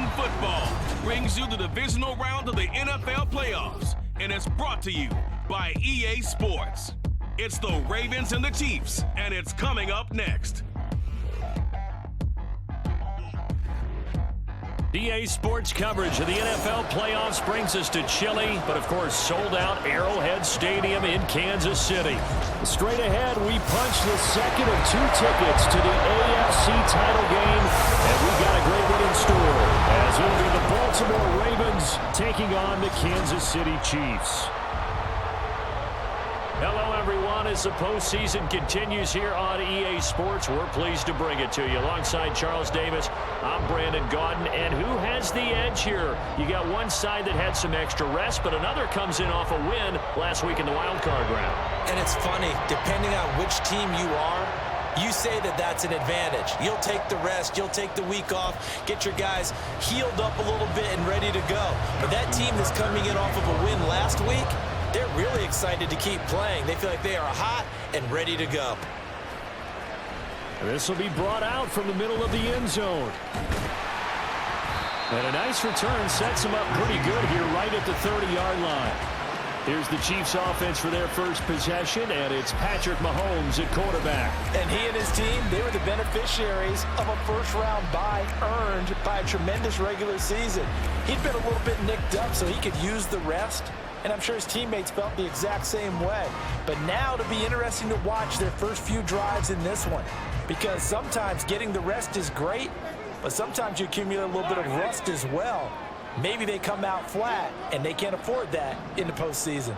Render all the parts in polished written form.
Madden Football brings you the divisional round of the NFL playoffs, and it's brought to you by EA Sports. It's the Ravens and the Chiefs, and it's coming up next. EA Sports coverage of the NFL playoffs brings us to chilly, but of course sold out Arrowhead Stadium in Kansas City. Straight ahead, we punch the second of 2 tickets to the AFC title game, and we've got a great one in store, as it'll be the Baltimore Ravens taking on the Kansas City Chiefs. Hello, everyone. As the postseason continues here on EA Sports, we're pleased to bring it to you. Alongside Charles Davis, I'm Brandon Gaudin. And who has the edge here? You got one side that had some extra rest, but another comes in off a win last week in the wild card round. And it's funny, depending on which team you are, you say that that's an advantage. You'll take the rest, you'll take the week off, get your guys healed up a little bit and ready to go. But that team that's coming in off of a win last week, they're really excited to keep playing. They feel like they are hot and ready to go. This will be brought out from the middle of the end zone. And a nice return sets them up pretty good here right at the 30-yard line. Here's the Chiefs offense for their first possession, and it's Patrick Mahomes at quarterback. And he and his team, they were the beneficiaries of a first-round bye earned by a tremendous regular season. He'd been a little bit nicked up, so he could use the rest. And I'm sure his teammates felt the exact same way. But now it'll be interesting to watch their first few drives in this one. Because sometimes getting the rest is great, but sometimes you accumulate a little bit of rust as well. Maybe they come out flat, and they can't afford that in the postseason.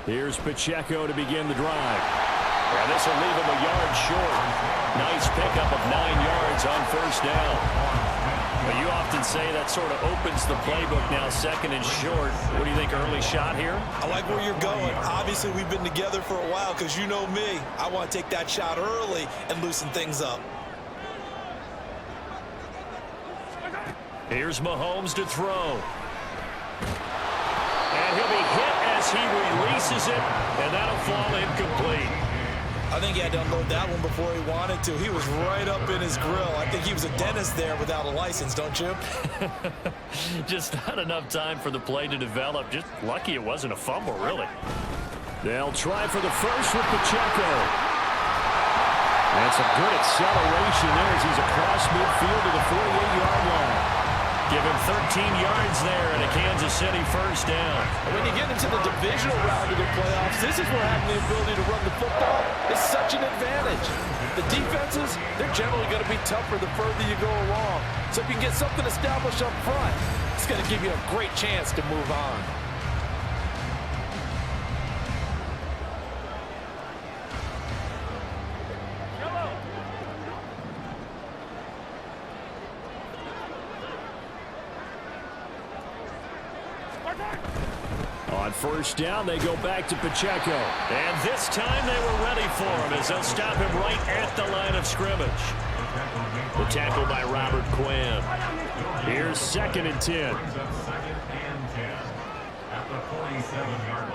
Here's Pacheco to begin the drive. And this will leave him a yard short. Nice pickup of 9 yards on first down. But you often say that sort of opens the playbook now, second and short. What do you think, early shot here? I like where you're going. Obviously, we've been together for a while because you know me. I want to take that shot early and loosen things up. Here's Mahomes to throw. And he'll be hit as he releases it, and that'll fall incomplete. I think he had to unload that one before he wanted to. He was right up in his grill. I think he was a dentist there without a license, don't you? Just not enough time for the play to develop. Just lucky it wasn't a fumble, really. They'll try for the first with Pacheco. That's a good acceleration there as he's across midfield to the 48-yard line. Give him 13 yards there and a Kansas City first down. And when you get into the divisional round of the playoffs, this is where having the ability to run the football is such an advantage. The defenses, they're generally going to be tougher the further you go along. So if you can get something established up front, it's going to give you a great chance to move on. On first down, they go back to Pacheco. And this time they were ready for him as they'll stop him right at the line of scrimmage. The tackle by Robert Quinn. Here's 2nd and 10. At the 47-yard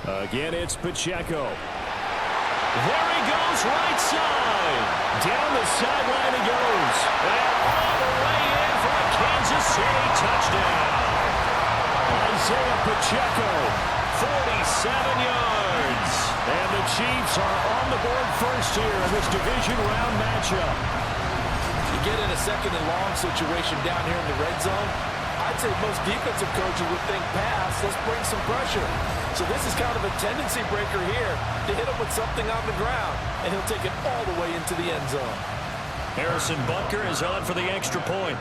line. Again, it's Pacheco. There he goes, right side. Down the sideline he goes. And all the way in for a Kansas City touchdown. Isaiah Pacheco, 47 yards. And the Chiefs are on the board first here in this division round matchup. You get in a second and long situation down here in the red zone, I'd say most defensive coaches would think pass, let's bring some pressure. So this is kind of a tendency breaker here to hit him with something on the ground, and he'll take it all the way into the end zone. Harrison Butker is on for the extra point.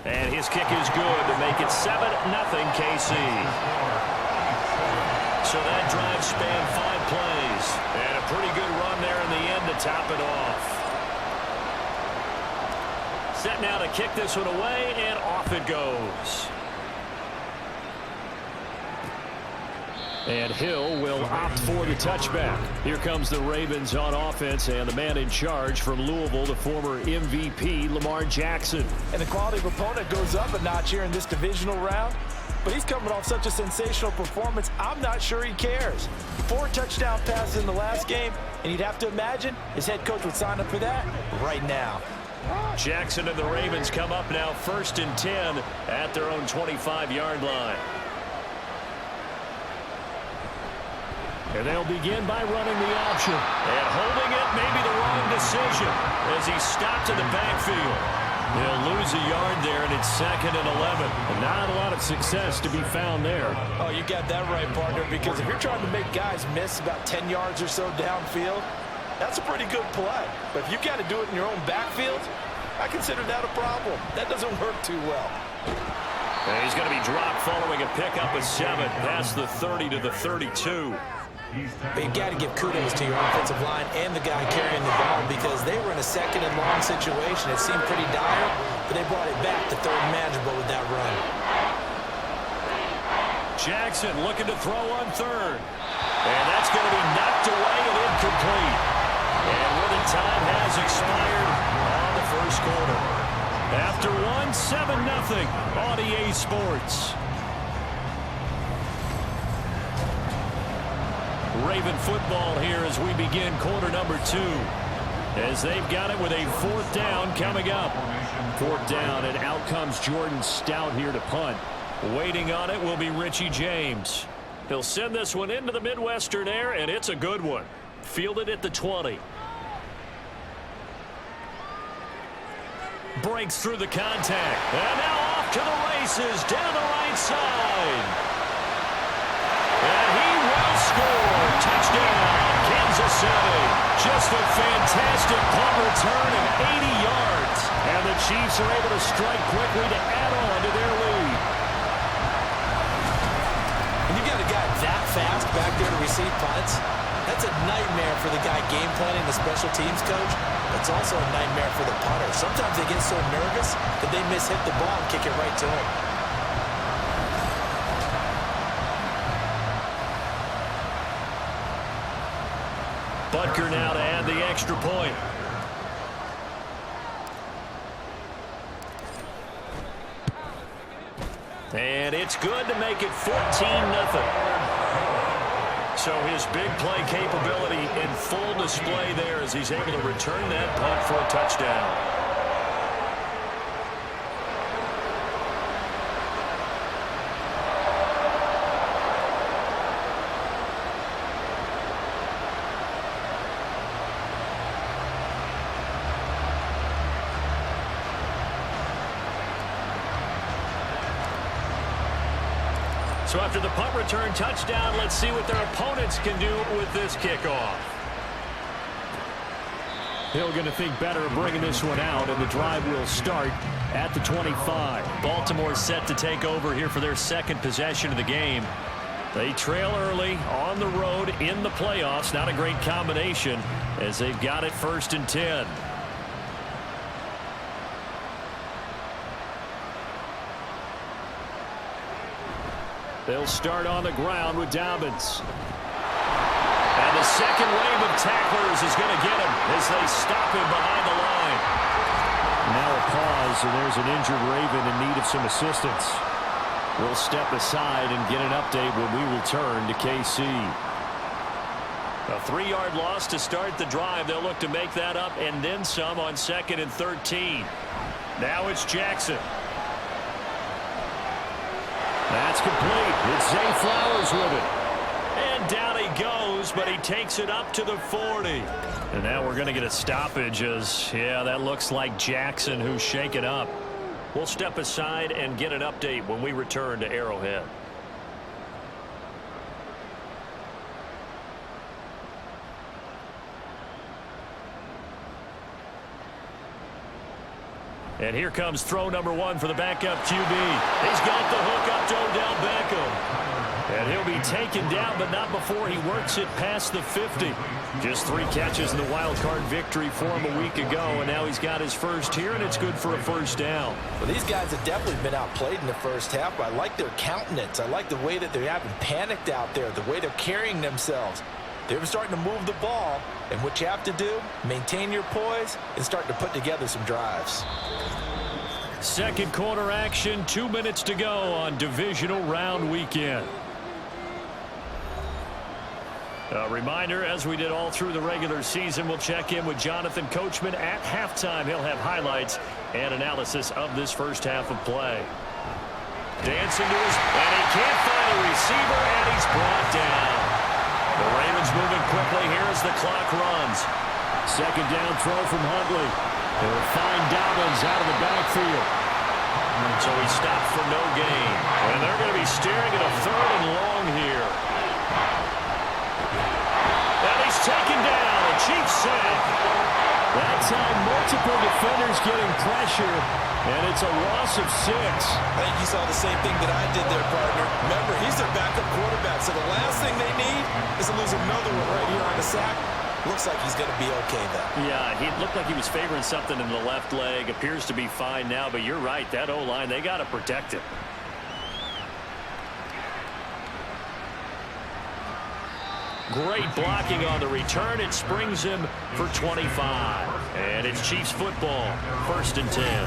And his kick is good to make it 7-0 KC. So that drive spanned 5 plays. And a pretty good run there in the end to top it off. Set now to kick this one away, and off it goes. And Hill will opt for the touchback. Here comes the Ravens on offense, and the man in charge from Louisville, the former MVP, Lamar Jackson. And the quality of opponent goes up a notch here in this divisional round. But he's coming off such a sensational performance, I'm not sure he cares. 4 touchdown passes in the last game, and you'd have to imagine his head coach would sign up for that right now. Jackson and the Ravens come up now 1st and 10 at their own 25-yard line. And they'll begin by running the option. And holding it may be the wrong decision as he stopped in the backfield. He'll lose a yard there, and it's 2nd and 11. And not a lot of success to be found there. Oh, you got that right, partner, because if you're trying to make guys miss about 10 yards or so downfield, that's a pretty good play. But if you got to do it in your own backfield, I consider that a problem. That doesn't work too well. And he's going to be dropped following a pickup of 7 past the 30 to the 32. But you've got to give kudos to your offensive line and the guy carrying the ball because they were in a 2nd and long situation. It seemed pretty dire, but they brought it back to 3rd and manageable with that run. Jackson looking to throw on 3rd. And that's going to be knocked away and incomplete. And where the time has expired on the 1st quarter. After 7-0 on EA Sports. Raven football here as we begin quarter number 2. As they've got it with a 4th down coming up. 4th down, and out comes Jordan Stout here to punt. Waiting on it will be Richie James. He'll send this one into the Midwestern air, and it's a good one. Fielded at the 20. Breaks through the contact. And now off to the races down the right side. And he will score. Touchdown, Kansas City. Just a fantastic punt return of 80 yards. And the Chiefs are able to strike quickly to add on to their lead. When you got a guy that fast back there to receive punts, that's a nightmare for the guy game planning, the special teams coach. It's also a nightmare for the punter. Sometimes they get so nervous that they mishit the ball and kick it right to him. Butker now to add the extra point. And it's good to make it 14-0. So his big play capability in full display there as he's able to return that punt for a touchdown. So after the punt return touchdown, let's see what their opponents can do with this kickoff. Hill going to think better of bringing this one out, and the drive will start at the 25. Baltimore set to take over here for their 2nd possession of the game. They trail early on the road in the playoffs. Not a great combination as they've got it 1st and 10. They'll start on the ground with Dobbins. And the second wave of tacklers is going to get him as they stop him behind the line. Now a pause, and there's an injured Raven in need of some assistance. We'll step aside and get an update when we return to KC. A 3-yard loss to start the drive. They'll look to make that up and then some on 2nd and 13. Now it's Jackson. That's complete. It's Zay Flowers with it. And down he goes, but he takes it up to the 40. And now we're going to get a stoppage as, yeah, that looks like Jackson who's shaken up. We'll step aside and get an update when we return to Arrowhead. And here comes throw number 1 for the backup QB. He's got the hook up to Odell Beckham. And he'll be taken down, but not before he works it past the 50. Just 3 catches in the wild card victory for him a week ago, and now he's got his first here, and it's good for a first down. Well, these guys have definitely been outplayed in the first half, but I like their countenance. I like the way that they haven't panicked out there, the way they're carrying themselves. They're starting to move the ball, and what you have to do, maintain your poise and start to put together some drives. Second quarter action, 2 minutes to go on divisional round weekend. A reminder, as we did all through the regular season, we'll check in with Jonathan Coachman at halftime. He'll have highlights and analysis of this first half of play. Dancing to his, and he can't find a receiver, and he's brought down. The Ravens moving quickly here as the clock runs. Second down throw from Huntley. They'll find Dobbins out of the backfield. So he stopped for no gain. And they're going to be staring at a 3rd and long here. And he's taken down. The Chiefs sack. That time, multiple defenders getting pressure, and it's a loss of 6. I think you saw the same thing that I did there, partner. Remember, he's their backup quarterback, so the last thing they need is to lose another one right here on the sack. Looks like he's going to be okay, though. Yeah, he looked like he was favoring something in the left leg. Appears to be fine now, but you're right. That O-line, they got to protect him. Great blocking on the return. It springs him for 25. And it's Chiefs football. 1st and 10.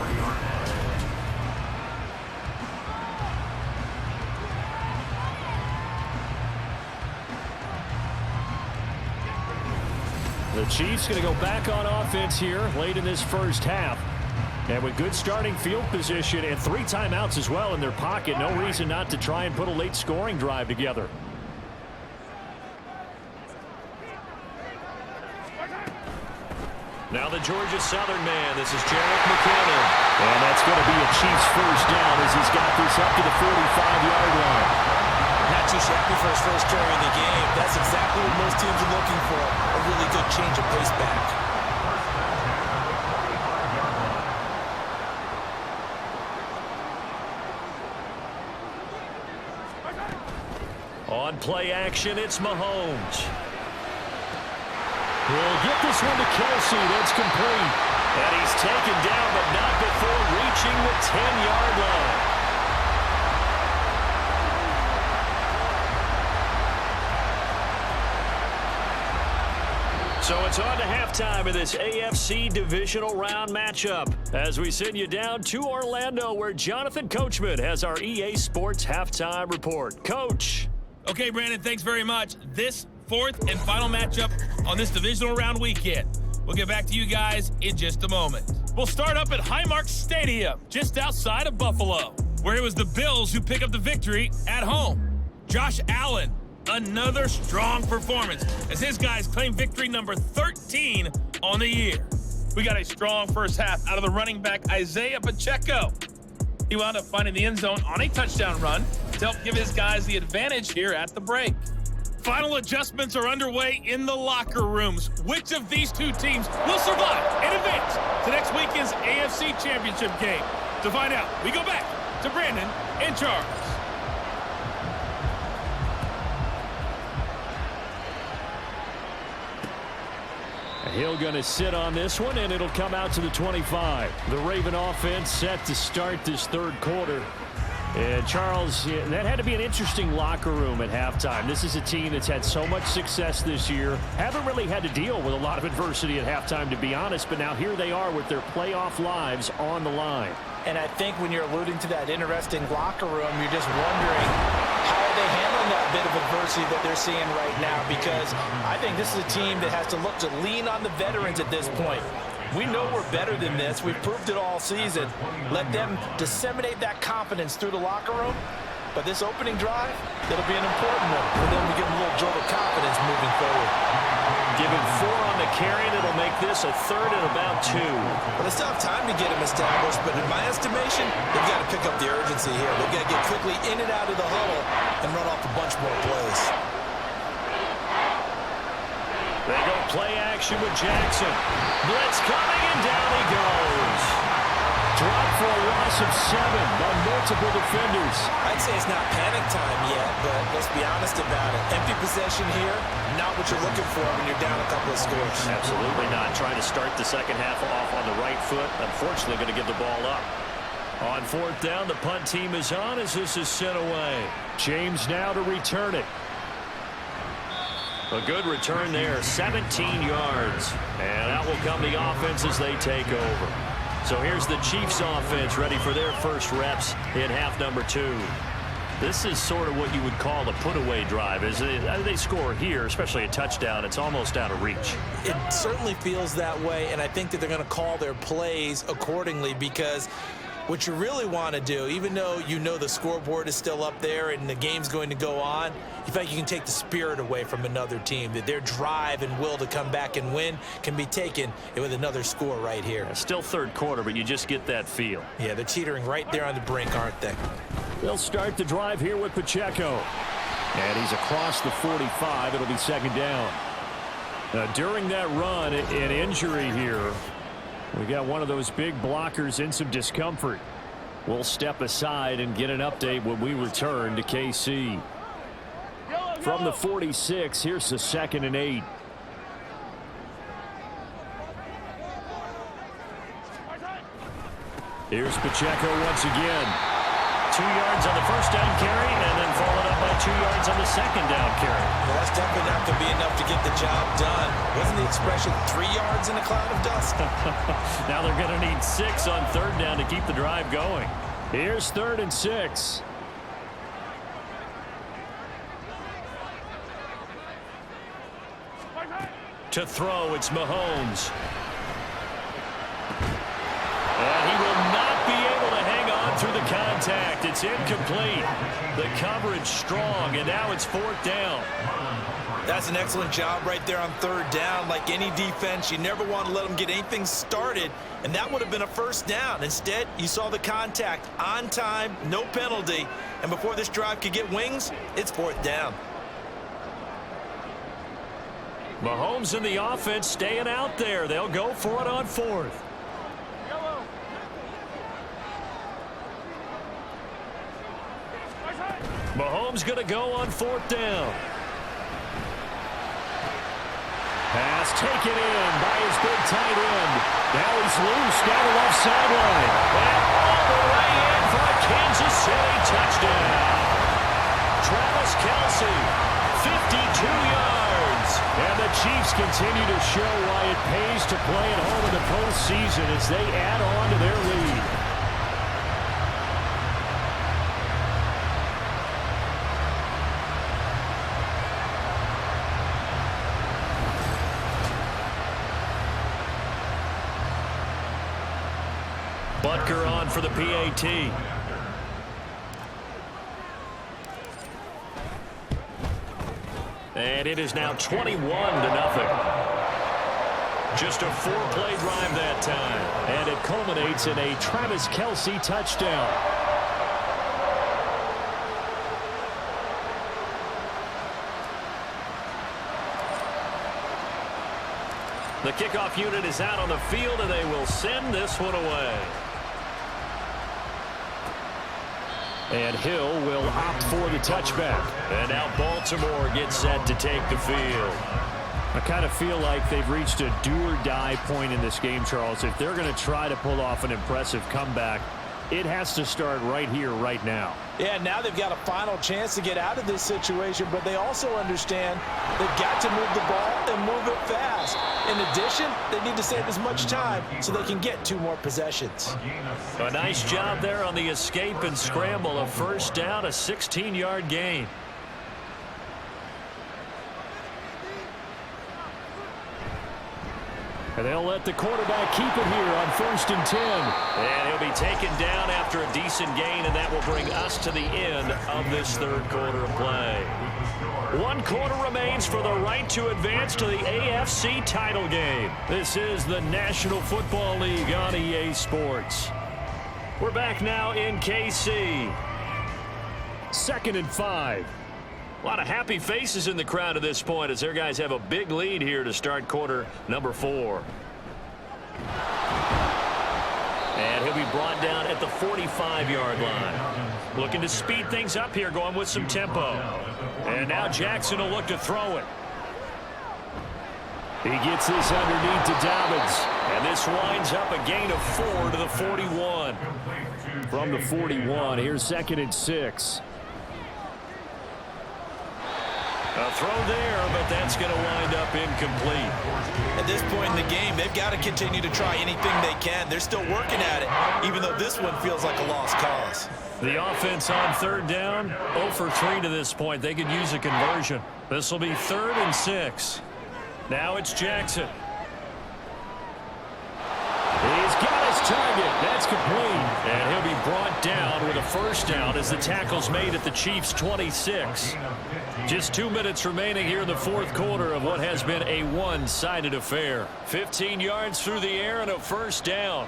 The Chiefs going to go back on offense here late in this first half. And with good starting field position and 3 timeouts as well in their pocket, no reason not to try and put a late scoring drive together. Now the Georgia Southern man. This is Jarrett McKinnon. And that's going to be a Chiefs first down as he's got this up to the 45-yard line. Not too shabby for his first carry of the game. That's exactly what most teams are looking for. A really good change of pace back. On play action, it's Mahomes. He'll get this one to Kelsey. That's complete. And he's taken down, but not before reaching the 10-yard line. So it's on to halftime of this AFC divisional round matchup as we send you down to Orlando, where Jonathan Coachman has our EA Sports halftime report. Coach. Okay, Brandon, thanks very much. This 4th and final matchup on this divisional round weekend. We'll get back to you guys in just a moment. We'll start up at Highmark Stadium, just outside of Buffalo, where it was the Bills who pick up the victory at home. Josh Allen, another strong performance as his guys claim victory number 13 on the year. We got a strong first half out of the running back Isaiah Pacheco. He wound up finding the end zone on a touchdown run to help give his guys the advantage here at the break. Final adjustments are underway in the locker rooms. Which of these 2 teams will survive and advance to next weekend's AFC Championship game? To find out, we go back to Brandon and Charles. Hill going to sit on this one, and it'll come out to the 25. The Raven offense set to start this 3rd quarter. And Charles, that had to be an interesting locker room at halftime. This is a team that's had so much success this year. Haven't really had to deal with a lot of adversity at halftime, to be honest. But now here they are with their playoff lives on the line. And I think when you're alluding to that interesting locker room, you're just wondering how are they handling that bit of adversity that they're seeing right now, because I think this is a team that has to look to lean on the veterans at this point. We know we're better than this. We've proved it all season. Let them disseminate that confidence through the locker room. But this opening drive, that'll be an important one for them to give them a little jolt of confidence moving forward. Given 4 on the carry, and it'll make this a 3rd and about 2. Well, they still have time to get him established, but in my estimation, they've got to pick up the urgency here. They've got to get quickly in and out of the huddle and run off a bunch more plays. They go play action with Jackson. Blitz coming, and down he goes. Dropped for a loss of 7 by multiple defenders. I'd say it's not panic time yet, but let's be honest about it. Empty possession here, not what you're looking for when you're down a couple of scores. Absolutely not. Trying to start the second half off on the right foot. Unfortunately, going to give the ball up. On 4th down, the punt team is on as this is sent away. James now to return it. A good return there, 17 yards. And out will come the offense as they take over. So here's the Chiefs offense ready for their first reps in half number 2. This is sort of what you would call a put-away drive. They score here, especially a touchdown, it's almost out of reach. It certainly feels that way, and I think that they're going to call their plays accordingly, because what you really want to do, even though you know the scoreboard is still up there and the game's going to go on, you feel like you can take the spirit away from another team, that their drive and will to come back and win can be taken with another score right here. Still third quarter, but you just get that feel. Yeah, they're teetering right there on the brink, aren't they? They'll start the drive here with Pacheco. And he's across the 45. It'll be second down. During that run, an injury here. We got one of those big blockers in some discomfort. We'll step aside and get an update when we return to KC. From the 46, here's the 2nd and 8. Here's Pacheco once again. 2 yards on the first down carry, and then followed up by 2 yards on the second down carry. Well, that's definitely not going to be enough to get the job done. Wasn't the expression 3 yards in a cloud of dust? Now they're going to need 6 on 3rd down to keep the drive going. Here's 3rd and 6. To throw, it's Mahomes. And he will not be able to hang on through the contact. It's incomplete. The coverage strong, and now it's 4th down. That's an excellent job right there on 3rd down. Like any defense, you never want to let them get anything started, and that would have been a 1st down. Instead, you saw the contact on time, no penalty, and before this drive could get wings, it's 4th down. Mahomes and the offense staying out there. They'll go for it on 4th. Mahomes going to go on 4th down. Pass taken in by his big tight end. Now he's loose down the left sideline. And all the way in for a Kansas City touchdown. Travis Kelce, 52 yards. And the Chiefs continue to show why it pays to play at home in the postseason as they add on to their lead. Butker on for the PAT. And it is now 21-0. Just a 4-play drive that time. And it culminates in a Travis Kelce touchdown. The kickoff unit is out on the field, and they will send this one away. And Hill will opt for the touchback. And now Baltimore gets set to take the field. I kind of feel like they've reached a do-or-die point in this game, Charles. If they're going to try to pull off an impressive comeback, it has to start right here, right now. Yeah, now they've got a final chance to get out of this situation, but they also understand they've got to move the ball and move it fast. In addition, they need to save as much time so they can get 2 more possessions. A nice job there on the escape and scramble. A 1st down, a 16-yard gain. And they'll let the quarterback keep it here on 1st and 10. And he'll be taken down after a decent gain, and that will bring us to the end of this 3rd quarter of play. 1 quarter remains for the right to advance to the AFC title game. This is the National Football League on EA Sports. We're back now in KC. 2nd and 5. A lot of happy faces in the crowd at this point as their guys have a big lead here to start quarter number 4. And he'll be brought down at the 45-yard line. Looking to speed things up here, going with some tempo. And now Jackson will look to throw it. He gets this underneath to Dobbins. And this winds up a gain of 4 to the 41. From the 41, here's 2nd and 6. A throw there, but that's going to wind up incomplete. At this point in the game, they've got to continue to try anything they can. They're still working at it, even though this one feels like a lost cause. The offense on 3rd down, 0 for 3 to this point. They could use a conversion. This will be 3rd and 6. Now it's Jackson. He's got his target. That's complete. And he'll be brought down with a 1st down as the tackle's made at the Chiefs' 26. Just 2 minutes remaining here in the 4th quarter of what has been a one-sided affair. 15 yards through the air and a 1st down.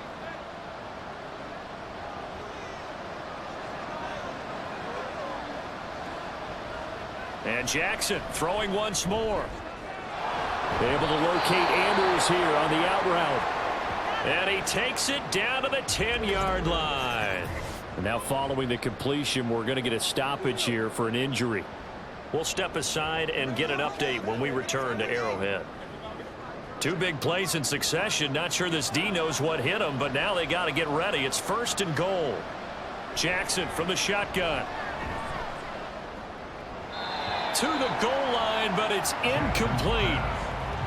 And Jackson throwing once more. Able to locate Andrews here on the out route. And he takes it down to the 10-yard line. And now following the completion, we're going to get a stoppage here for an injury. We'll step aside and get an update when we return to Arrowhead. 2 big plays in succession. Not sure this D knows what hit him, but now they got to get ready. It's 1st and goal. Jackson from the shotgun. To the goal line, but it's incomplete.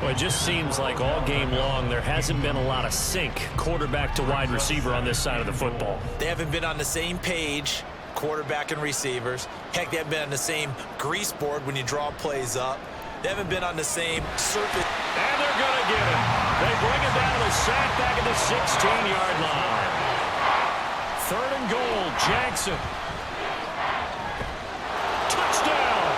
Well, it just seems like all game long there hasn't been a lot of sync quarterback to wide receiver on this side of the football. They haven't been on the same page, quarterback and receivers. Heck, they haven't been on the same grease board when you draw plays up. They haven't been on the same surface. And they're going to get it. They bring it down to the sack back at the 16-yard line. 3rd and goal, Jackson. Touchdown.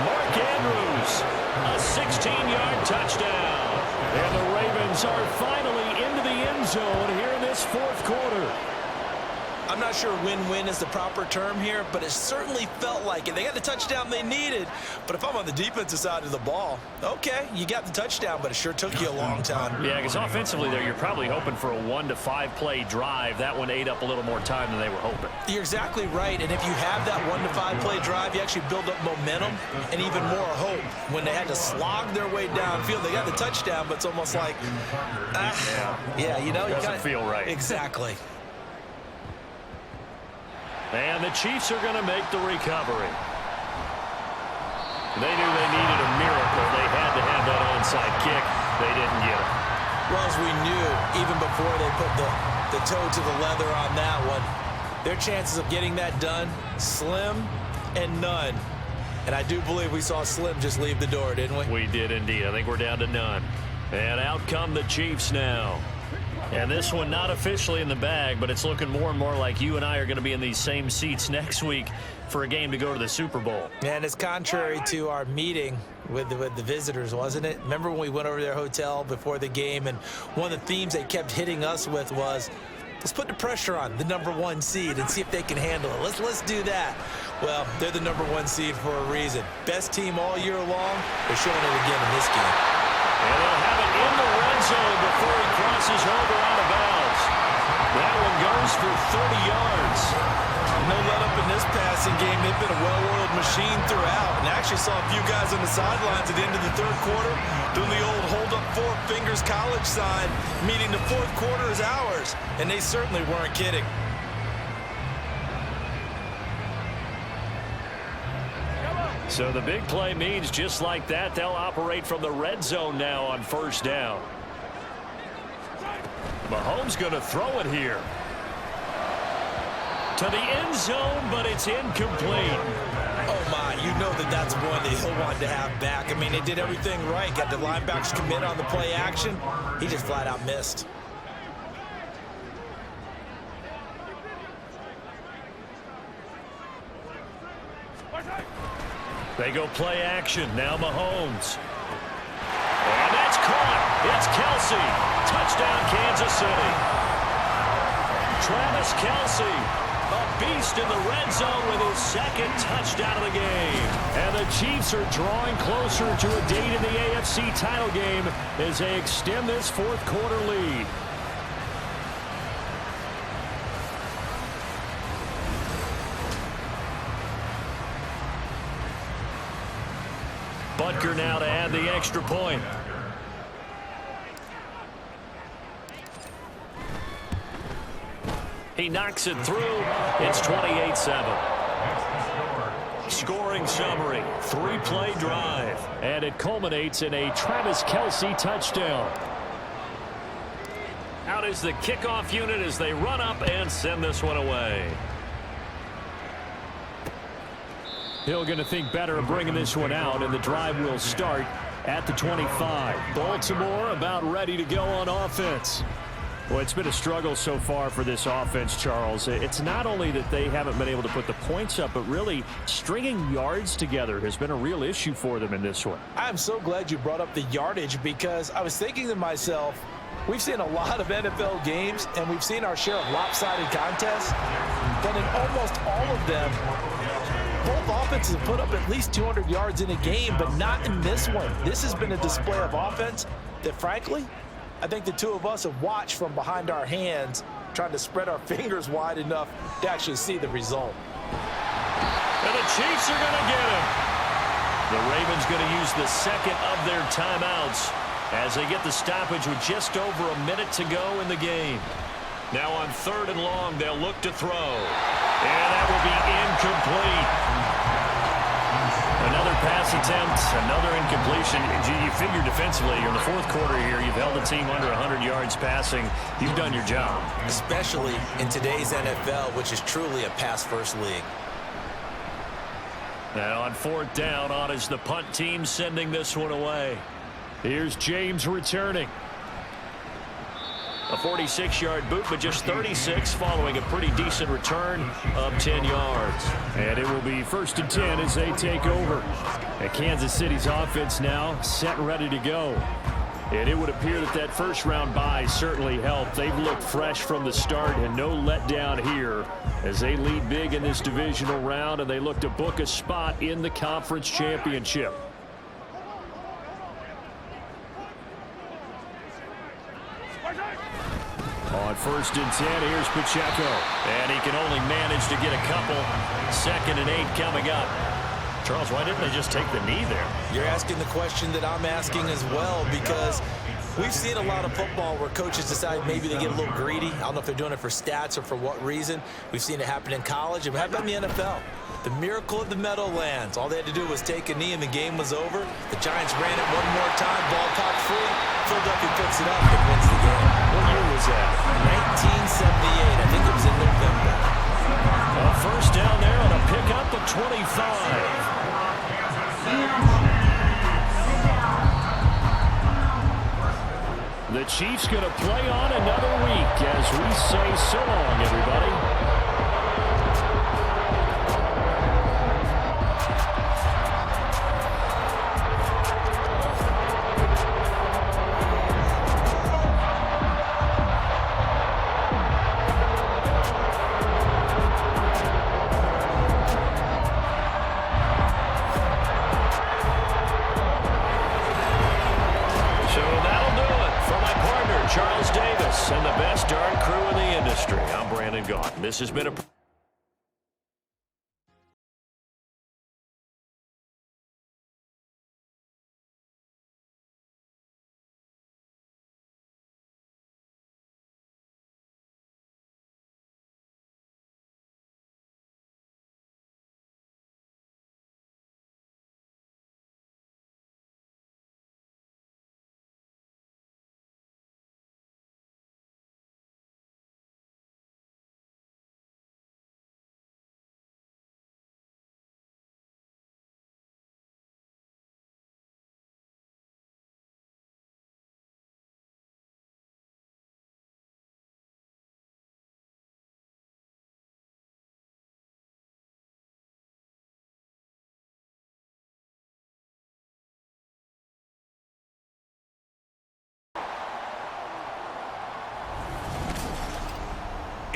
Mark Andrews. A 16-yard touchdown. And the Ravens are finally into the end zone here in this 4th quarter. I'm not sure win-win is the proper term here, but it certainly felt like it. They got the touchdown they needed, but if I'm on the defensive side of the ball, okay, you got the touchdown, but it sure took you a long time. Yeah, because offensively there, you're probably hoping for a 1 to 5 play drive. That one ate up a little more time than they were hoping. You're exactly right, and if you have that 1 to 5 play drive, you actually build up momentum and even more hope. When they had to slog their way downfield, they got the touchdown, but it's almost like, yeah, you know, doesn't feel right. Exactly. And the Chiefs are going to make the recovery. They knew they needed a miracle. They had to have that onside kick. They didn't get it. Well, as we knew, even before they put the toe to the leather on that one, their chances of getting that done, slim and none. And I do believe we saw Slim just leave the door, didn't we? We did indeed. I think we're down to none. And out come the Chiefs now. And this one not officially in the bag, but it's looking more and more like you and I are going to be in these same seats next week for a game to go to the Super Bowl. And it's contrary to our meeting with the visitors, wasn't it? Remember when we went over to their hotel before the game, and one of the themes they kept hitting us with was, let's put the pressure on the #1 seed and see if they can handle it. Let's do that. Well, they're the #1 seed for a reason. Best team all year long. They're showing it again in this game. And they'll have it in the red zone before he crosses over out of bounds. That one goes for 30 yards. No let up in this passing game. They've been a well-oiled machine throughout. And I actually saw a few guys on the sidelines at the end of the 3rd quarter doing the old hold up 4 fingers college sign, meaning the 4th quarter is ours. And they certainly weren't kidding. So the big play means just like that, they'll operate from the red zone now on 1st down. Mahomes going to throw it here. To the end zone, but it's incomplete. Oh, my. You know that's one that he'll want to have back. I mean, they did everything right. Got the linebackers commit on the play action. He just flat out missed. They go play action. Now Mahomes. And that's caught. It's Kelsey. Touchdown, Kansas City. Travis Kelsey, a beast in the red zone with his 2nd touchdown of the game. And the Chiefs are drawing closer to a date in the AFC title game as they extend this 4th quarter lead. to add the extra point. He knocks it through. It's 28-7. Scoring summary, 3-play drive. And it culminates in a Travis Kelce touchdown. Out is the kickoff unit as they run up and send this one away. Hill going to think better of bringing this one out, and the drive will start at the 25. Baltimore about ready to go on offense. Well, it's been a struggle so far for this offense, Charles. It's not only that they haven't been able to put the points up, but really stringing yards together has been a real issue for them in this one. I'm so glad you brought up the yardage, because I was thinking to myself, we've seen a lot of NFL games, and we've seen our share of lopsided contests, but in almost all of them, both offenses have put up at least 200 yards in a game, but not in this one. This has been a display of offense that, frankly, I think the two of us have watched from behind our hands, trying to spread our fingers wide enough to actually see the result. And the Chiefs are going to get him. The Ravens going to use the second of their timeouts as they get the stoppage with just over a minute to go in the game. Now on 3rd and long, they'll look to throw. And that will be incomplete. Another pass attempt, another incompletion. You figure defensively, in the 4th quarter here, you've held the team under 100 yards passing. You've done your job. Especially in today's NFL, which is truly a pass-first league. Now on 4th down, on is the punt team sending this one away. Here's James returning. A 46-yard boot, but just 36 following a pretty decent return of 10 yards. And it will be 1st and 10 as they take over. And Kansas City's offense now set and ready to go. And it would appear that that first-round bye certainly helped. They've looked fresh from the start and no letdown here as they lead big in this divisional round, and they look to book a spot in the conference championship. On 1st and 10, here's Pacheco. And he can only manage to get a couple. 2nd and 8 coming up. Charles, why didn't they just take the knee there? You're asking the question that I'm asking as well, because we've seen a lot of football where coaches decide maybe they get a little greedy. I don't know if they're doing it for stats or for what reason. We've seen it happen in college. It happened in the NFL. The miracle of the Meadowlands. All they had to do was take a knee and the game was over. The Giants ran it one more time. Ball caught free. Philadelphia picks it up and wins the game. What year was that? 1978. I think it was in November. A 1st down there on a pickup of 25. The Chiefs going to play on another week as we say so long, everybody. And the best darn crew in the industry. I'm Brandon Gaughan. This has been a...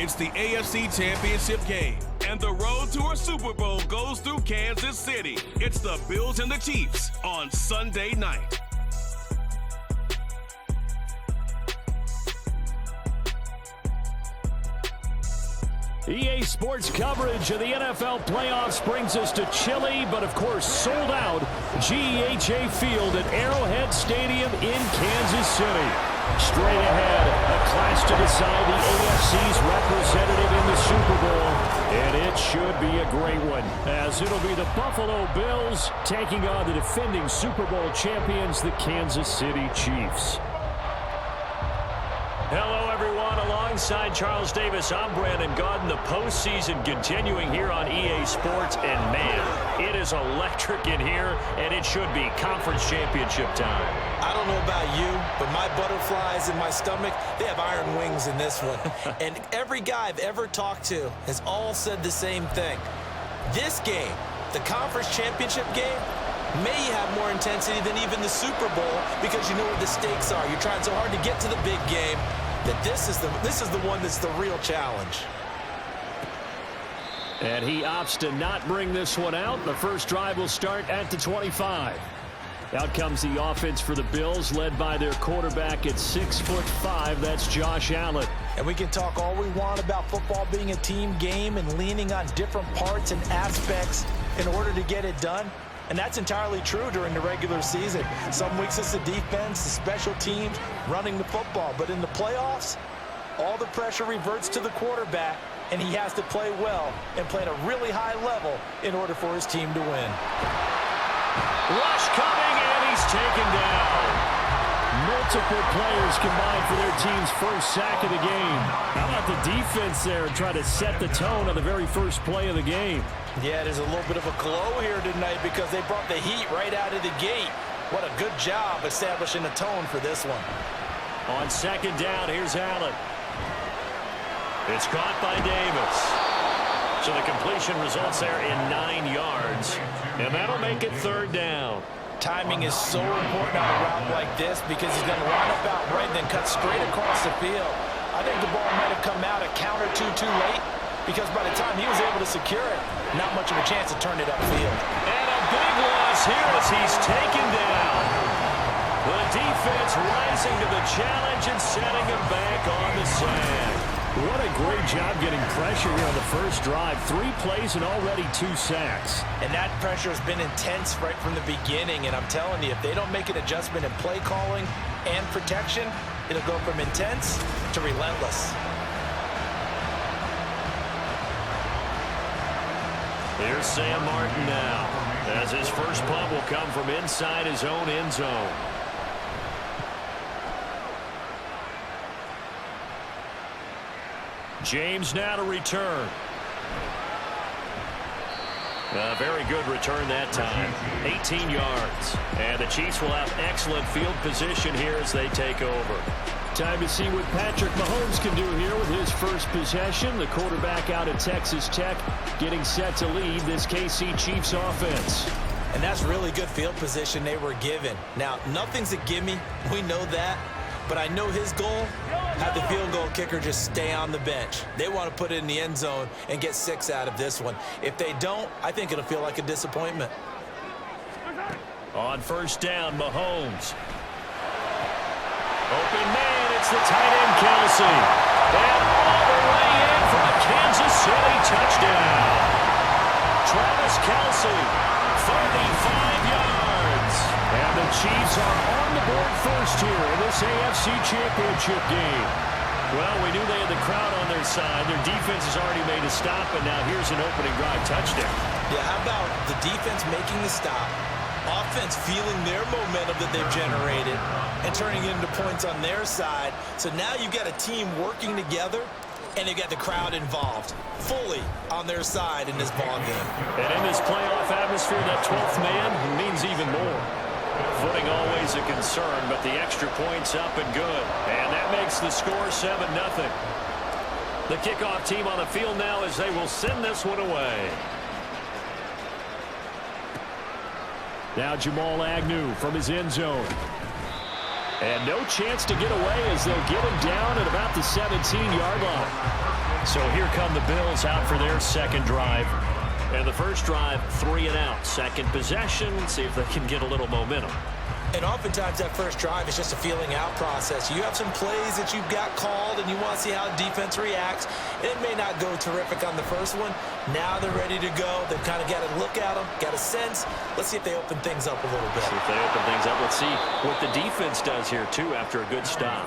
It's the AFC Championship game, and the road to a Super Bowl goes through Kansas City. It's the Bills and the Chiefs on Sunday night. EA Sports coverage of the NFL playoffs brings us to chilly, but of course sold out GEHA Field at Arrowhead Stadium in Kansas City. Straight ahead, a clash to decide the AFC's representative in the Super Bowl, and it should be a great one, as it'll be the Buffalo Bills taking on the defending Super Bowl champions, the Kansas City Chiefs. Hello, everyone. Alongside Charles Davis, I'm Brandon Gaudin. The postseason continuing here on EA Sports, and man, it is electric in here, and it should be conference championship time. I don't know about you, but my butterflies in my stomach, they have iron wings in this one. And every guy I've ever talked to has all said the same thing. This game, the conference championship game, may have more intensity than even the Super Bowl because you know what the stakes are. You're trying so hard to get to the big game that this is the one that's the real challenge. And he opts to not bring this one out. The first drive will start at the 25. Out comes the offense for the Bills, led by their quarterback at 6'5". That's Josh Allen. And we can talk all we want about football being a team game and leaning on different parts and aspects in order to get it done. And that's entirely true during the regular season. Some weeks it's the defense, the special teams, running the football. But in the playoffs, all the pressure reverts to the quarterback, and he has to play well and play at a really high level in order for his team to win. Rush coming, and he's taken down. Multiple players combined for their team's first sack of the game. How about the defense there trying to set the tone on the very first play of the game? Yeah, there's a little bit of a glow here tonight because they brought the heat right out of the gate. What a good job establishing the tone for this one. On second down, here's Allen. It's caught by Davis. So the completion results there in 9 yards. And that'll make it third down. Timing is so important on a route like this because he's going to line up out right and then cut straight across the field. I think the ball might have come out a count or two too late because by the time he was able to secure it, not much of a chance to turn it upfield. And a big loss here as he's taken down. The defense rising to the challenge and setting him back on the sand. What a great job getting pressure here on the first drive. 3 plays and already 2 sacks. And that pressure has been intense right from the beginning. And I'm telling you, if they don't make an adjustment in play calling and protection, it'll go from intense to relentless. Here's Sam Martin now, as his first punt will come from inside his own end zone. James now to return. A very good return that time. 18 yards. And the Chiefs will have excellent field position here as they take over. Time to see what Patrick Mahomes can do here with his first possession. The quarterback out of Texas Tech getting set to lead this KC Chiefs offense. And that's really good field position they were given. Now, nothing's a gimme. We know that. But I know his goal, have the field goal kicker just stay on the bench. They want to put it in the end zone and get 6 out of this one. If they don't, I think it'll feel like a disappointment. On first down, Mahomes. Open man, it's the tight end, Kelsey. And all the way in for a Kansas City touchdown. Travis Kelsey, 35 yards. And the Chiefs are on the board first here in this AFC Championship game. Well, we knew they had the crowd on their side. Their defense has already made a stop, and now here's an opening drive touchdown. Yeah, how about the defense making the stop, offense feeling their momentum that they've generated, and turning it into points on their side. So now you've got a team working together, and they've got the crowd involved fully on their side in this ballgame. And in this playoff atmosphere, that 12th man means even more. Footing always a concern, but the extra point's up and good. And that makes the score 7-0. The kickoff team on the field now as they will send this one away. Now Jamal Agnew from his end zone. And no chance to get away as they'll get him down at about the 17-yard line. So here come the Bills out for their second drive. And the first drive, 3 and out. Second possession, see if they can get a little momentum. And oftentimes that first drive is just a feeling out process. You have some plays that you've got called and you want to see how the defense reacts. It may not go terrific on the first one. Now they're ready to go. They've kind of got to look at them, got a sense. Let's see if they open things up a little bit. See if they open things up. Let's see what the defense does here, too, after a good stop.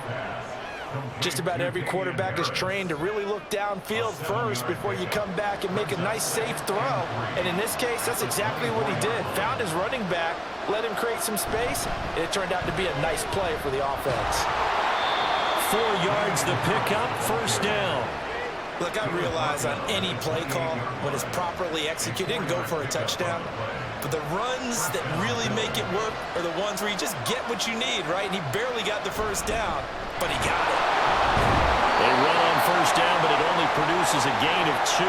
Just about every quarterback is trained to really look downfield first before you come back and make a nice, safe throw. And in this case, that's exactly what he did. Found his running back, let him create some space, and it turned out to be a nice play for the offense. 4 yards the pickup, first down. Look, I realize on any play call, when it's properly executed, and go for a touchdown. But the runs that really make it work are the ones where you just get what you need, right? And he barely got the first down, but he got it. They run on first down, but it only produces a gain of 2.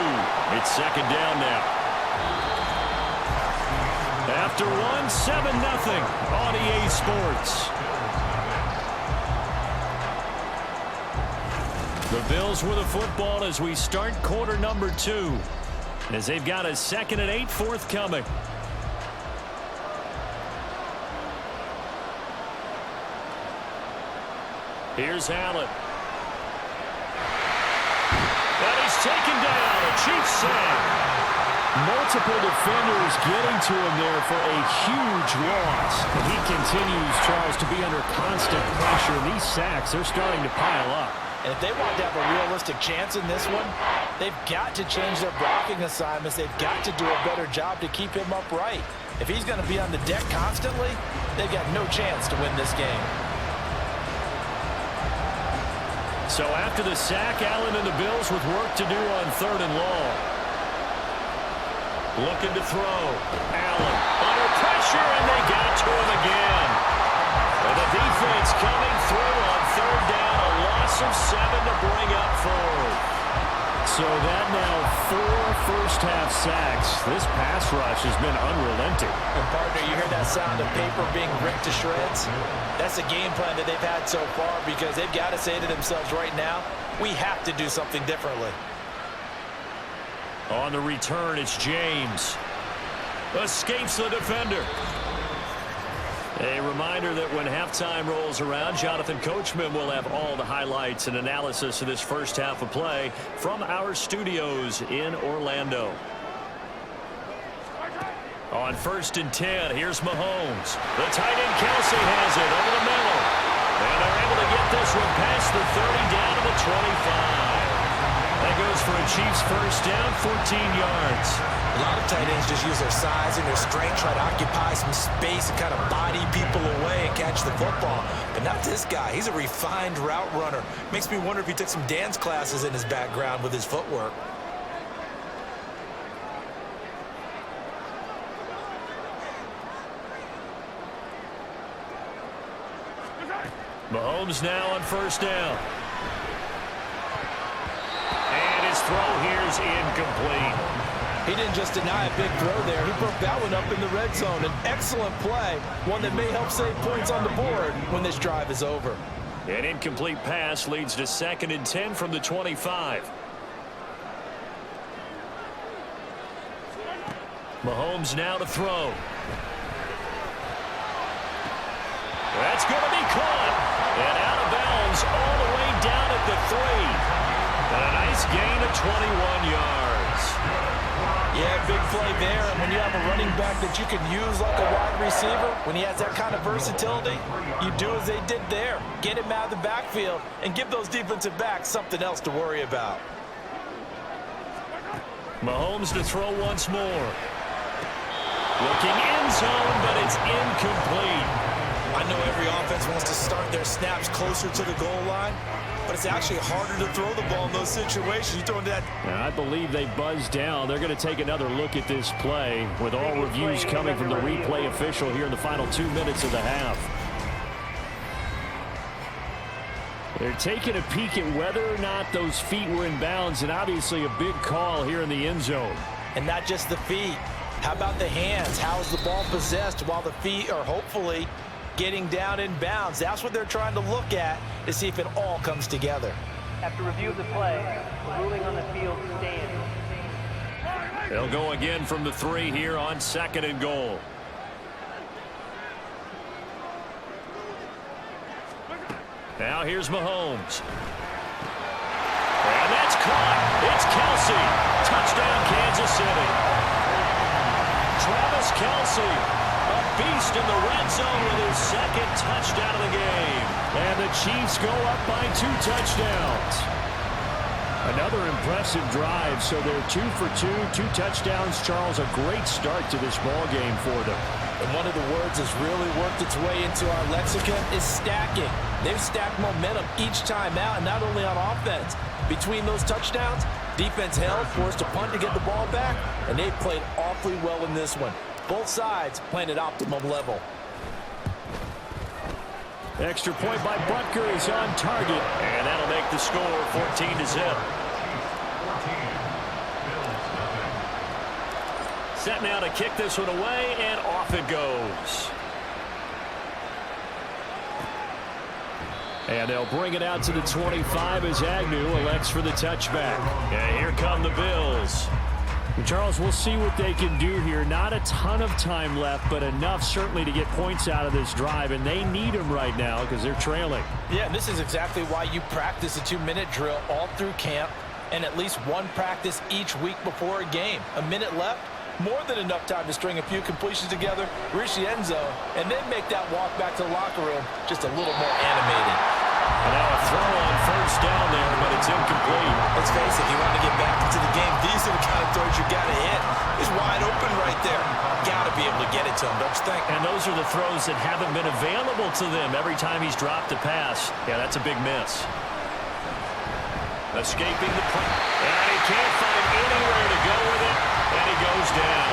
It's second down now. After one, 7-0 on EA Sports. The Bills with the football as we start quarter number 2, as they've got a 2nd and 8 forthcoming. Here's Allen. And he's taken down. A Chiefs sack. Multiple defenders getting to him there for a huge loss. And he continues, Charles, to be under constant pressure. And these sacks, they're starting to pile up. And if they want to have a realistic chance in this one, they've got to change their blocking assignments. They've got to do a better job to keep him upright. If he's going to be on the deck constantly, they've got no chance to win this game. So after the sack, Allen and the Bills with work to do on 3rd and long. Looking to throw. Allen under pressure, and they got to him again. And the defense coming through on 3rd down. A loss of 7 to bring up 4th. So that now 4 first-half sacks. This pass rush has been unrelenting. And partner, you hear that sound of paper being ripped to shreds? That's the game plan that they've had so far, because they've got to say to themselves right now, we have to do something differently. On the return, it's James. Escapes the defender. A reminder that when halftime rolls around, Jonathan Coachman will have all the highlights and analysis of this first half of play from our studios in Orlando. On 1st and 10, here's Mahomes. The tight end Kelsey has it over the middle. And they're able to get this one past the 30 down to the 25. That goes for a Chiefs first down, 14 yards. A lot of tight ends just use their size and their strength, try to occupy some space and kind of body people away and catch the football. But not this guy. He's a refined route runner. Makes me wonder if he took some dance classes in his background with his footwork. Mahomes now on first down. And his throw here's incomplete. He didn't just deny a big throw there. He broke that one up in the red zone. An excellent play, one that may help save points on the board when this drive is over. An incomplete pass leads to 2nd and 10 from the 25. Mahomes now to throw. That's going to be caught. And out of bounds all the way down at the 3. And a nice gain of 21 yards. Yeah, big play there. And when you have a running back that you can use like a wide receiver, when he has that kind of versatility, you do as they did there. Get him out of the backfield and give those defensive backs something else to worry about. Mahomes to throw once more. Looking end zone, but it's incomplete. I know every offense wants to start their snaps closer to the goal line, but it's actually harder to throw the ball in those situations. You throw that. I believe they buzzed down. They're going to take another look at this play with all reviews coming from the replay official here in the final 2 minutes of the half. They're taking a peek at whether or not those feet were in bounds, and obviously a big call here in the end zone. And not just the feet. How about the hands? How is the ball possessed while the feet are hopefully getting down in bounds? That's what they're trying to look at to see if it all comes together. After review of the play, ruling on the field stands. They'll go again from the 3 here on 2nd and goal. Now here's Mahomes. And that's caught. It's Kelsey. Touchdown, Kansas City. Travis Kelsey, a beast in the red zone with his second touchdown of the game. And the Chiefs go up by 2 touchdowns. Another impressive drive, so they're 2 for 2, 2 touchdowns. Charles, a great start to this ball game for them. And one of the words that's really worked its way into our lexicon is stacking. They've stacked momentum each time out, and not only on offense. Between those touchdowns, defense held, forced a punt to get the ball back, and they played awfully well in this one. Both sides playing at optimum level. Extra point by Butker is on target, and that'll make the score 14-0. Set now to kick this one away, and off it goes. And they'll bring it out to the 25 as Agnew elects for the touchback. Yeah, here come the Bills. Charles, we'll see what they can do here. Not a ton of time left, but enough certainly to get points out of this drive, and they need them right now because they're trailing. Yeah, this is exactly why you practice a 2-minute drill all through camp and at least one practice each week before a game. A minute left, more than enough time to string a few completions together, reach the end zone, and then make that walk back to the locker room just a little more animated. And now a throw on first down there, but it's incomplete. Let's face it, if you want to get back into the game, these are the kind of throws you got to hit. He's wide open right there. Got to be able to get it to him, don't you think? And those are the throws that haven't been available to them every time he's dropped a pass. Yeah, that's a big miss. Escaping the play. And he can't find anywhere to go with it, and he goes down.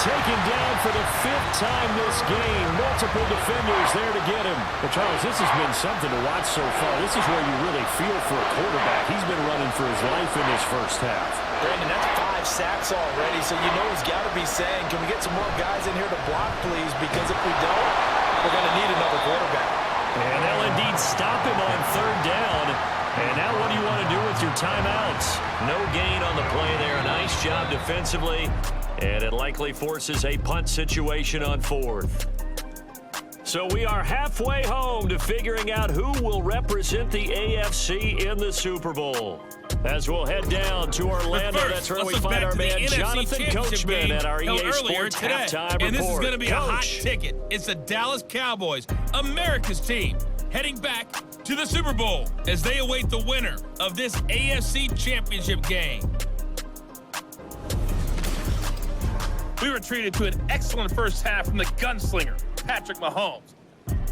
Taken down for the 5th time this game. Multiple defenders there to get him. But Charles, this has been something to watch so far. This is where you really feel for a quarterback. He's been running for his life in this first half. Brandon, that's 5 sacks already, so you know he's got to be saying, can we get some more guys in here to block, please? Because if we don't, we're going to need another quarterback. And they'll indeed stop him on 3rd down. And now what do you want to do with your timeouts? No gain on the play there. Nice job defensively. And it likely forces a punt situation on 4th. So we are halfway home to figuring out who will represent the AFC in the Super Bowl. As we'll head down to Orlando, that's where we find our man Jonathan Coachman at our EA Sports halftime report. And this is going to be a hot ticket. It's the Dallas Cowboys, America's team, heading back to the Super Bowl as they await the winner of this AFC Championship game. We were treated to an excellent first half from the gunslinger, Patrick Mahomes.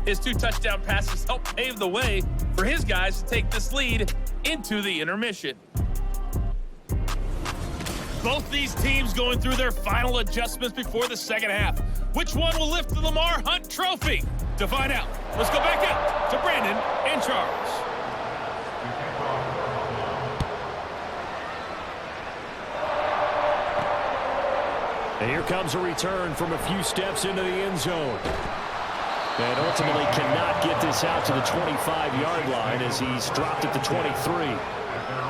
His 2 touchdown passes helped pave the way for his guys to take this lead into the intermission. Both these teams going through their final adjustments before the second half. Which one will lift the Lamar Hunt Trophy? To find out, let's go back out to Brandon and Charles. And here comes a return from a few steps into the end zone. And ultimately cannot get this out to the 25-yard line as he's dropped at the 23.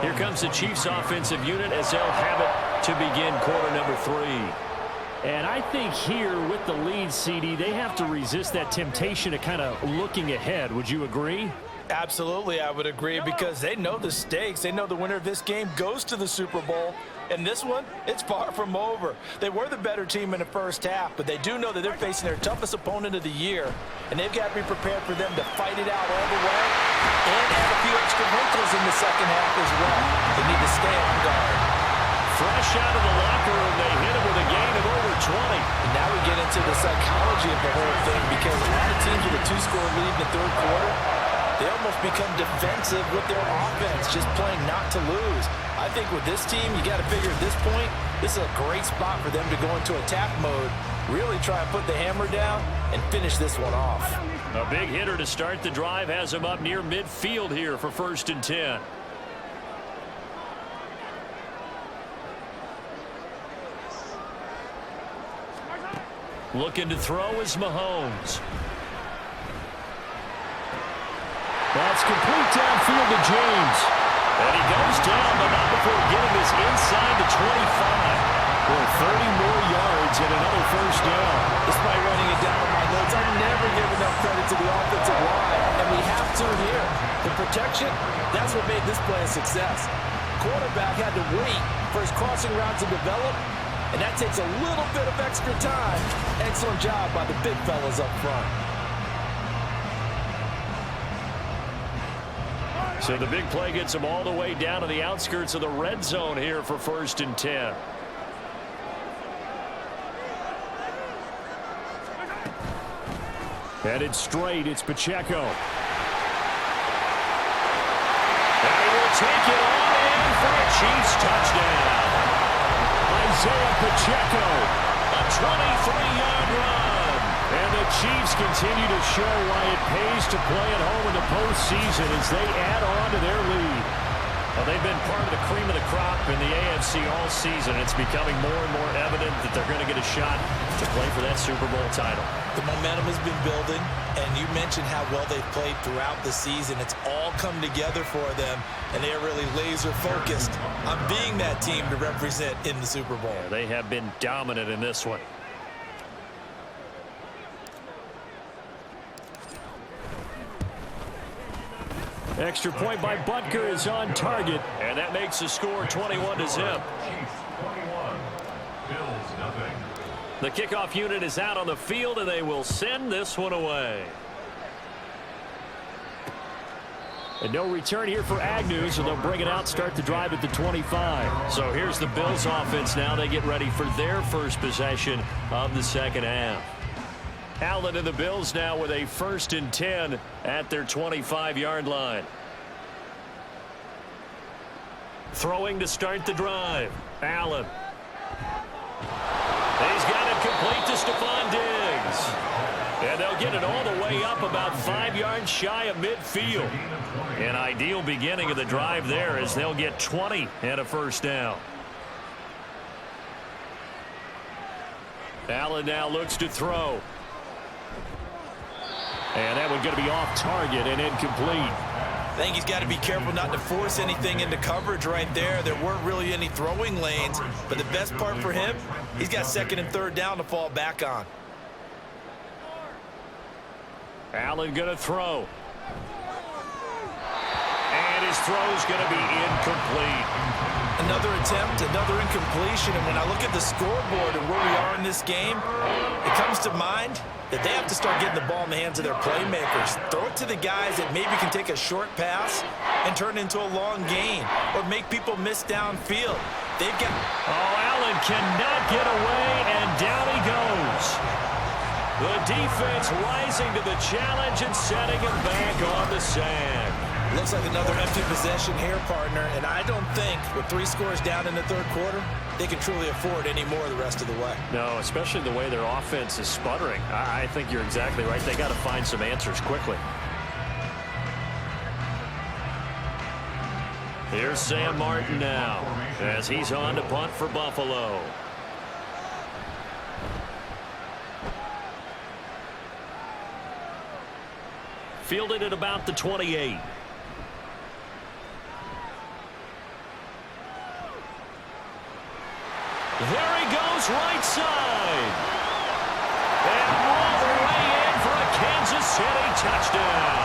Here comes the Chiefs offensive unit as they'll have it to begin quarter number 3. And I think here with the lead, CD, they have to resist that temptation of kind of looking ahead. Would you agree? Absolutely, I would agree, because they know the stakes. They know the winner of this game goes to the Super Bowl. And this one, it's far from over. They were the better team in the first half, but they do know that they're facing their toughest opponent of the year, and they've got to be prepared for them to fight it out all the way and add a few extra wrinkles in the second half as well. They need to stay on guard. Fresh out of the locker room, they hit him with a gain of over 20. And now we get into the psychology of the whole thing, because a lot of teams with a 2-score lead in the 3rd quarter, they almost become defensive with their offense, just playing not to lose. I think with this team, you got to figure at this point, this is a great spot for them to go into attack mode, really try and put the hammer down and finish this one off. A big hitter to start the drive has him up near midfield here for 1st and 10. Looking to throw is Mahomes. That's complete downfield to James. And he goes down, but not before getting this inside the 25. For 30 more yards and another first down. Despite running it down in my notes, I never give enough credit to the offensive line, and we have to here. protection, that's what made this play a success. Quarterback had to wait for his crossing route to develop, and that takes a little bit of extra time. Excellent job by the big fellas up front. So the big play gets them all the way down to the outskirts of the red zone here for 1st and 10. Headed straight, it's Pacheco. And he will take it on in for a Chiefs touchdown. Isaiah Pacheco, a 23-yard run. And the Chiefs continue to show why it pays to play at home in the postseason as they add on to their lead. Well, they've been part of the cream of the crop in the AFC all season. It's becoming more and more evident that they're going to get a shot to play for that Super Bowl title. The momentum has been building, and you mentioned how well they've played throughout the season. It's all come together for them, and they are really laser-focused on being that team to represent in the Super Bowl. Yeah, they have been dominant in this one. Extra point by Butker is on target, and that makes the score 21-0. Chiefs 21, Bills nothing. The kickoff unit is out on the field, and they will send this one away. And no return here for Agnew, so they'll bring it out, start the drive at the 25. So here's the Bills offense now. They get ready for their first possession of the second half. Allen and the Bills now with a 1st and 10 at their 25-yard line. Throwing to start the drive. Allen. He's got it complete to Stephon Diggs. And they'll get it all the way up about 5 yards shy of midfield. An ideal beginning of the drive there as they'll get 20 and a first down. Allen now looks to throw. And that one's going to be off target and incomplete. I think he's got to be careful not to force anything into coverage right there. There weren't really any throwing lanes, but the best part for him, he's got 2nd and 3rd down to fall back on. Allen going to throw. And his throw's going to be incomplete. Another attempt, another incompletion, and when I look at the scoreboard and where we are in this game, it comes to mind that they have to start getting the ball in the hands of their playmakers. Throw it to the guys that maybe can take a short pass and turn it into a long gain or make people miss downfield. They've got... Oh, Allen cannot get away, and down he goes. The defense rising to the challenge and setting him back on the sand. Looks like another empty possession here, partner, and I don't think with 3 scores down in the 3rd quarter, they can truly afford any more the rest of the way. No, especially the way their offense is sputtering. I think you're exactly right. They got to find some answers quickly. Here's Sam Martin now as he's on to punt for Buffalo. Fielded at about the 28. There he goes, right side. And all the way in for a Kansas City touchdown.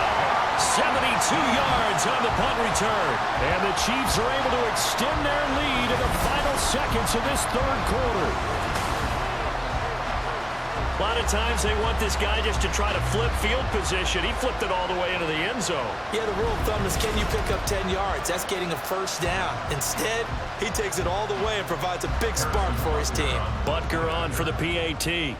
72 yards on the punt return. And the Chiefs are able to extend their lead in the final seconds of this 3rd quarter. A lot of times they want this guy just to try to flip field position. He flipped it all the way into the end zone. Yeah, the rule of thumb is can you pick up 10 yards? That's getting a first down. Instead, he takes it all the way and provides a big spark for his team. Butker on for the PAT.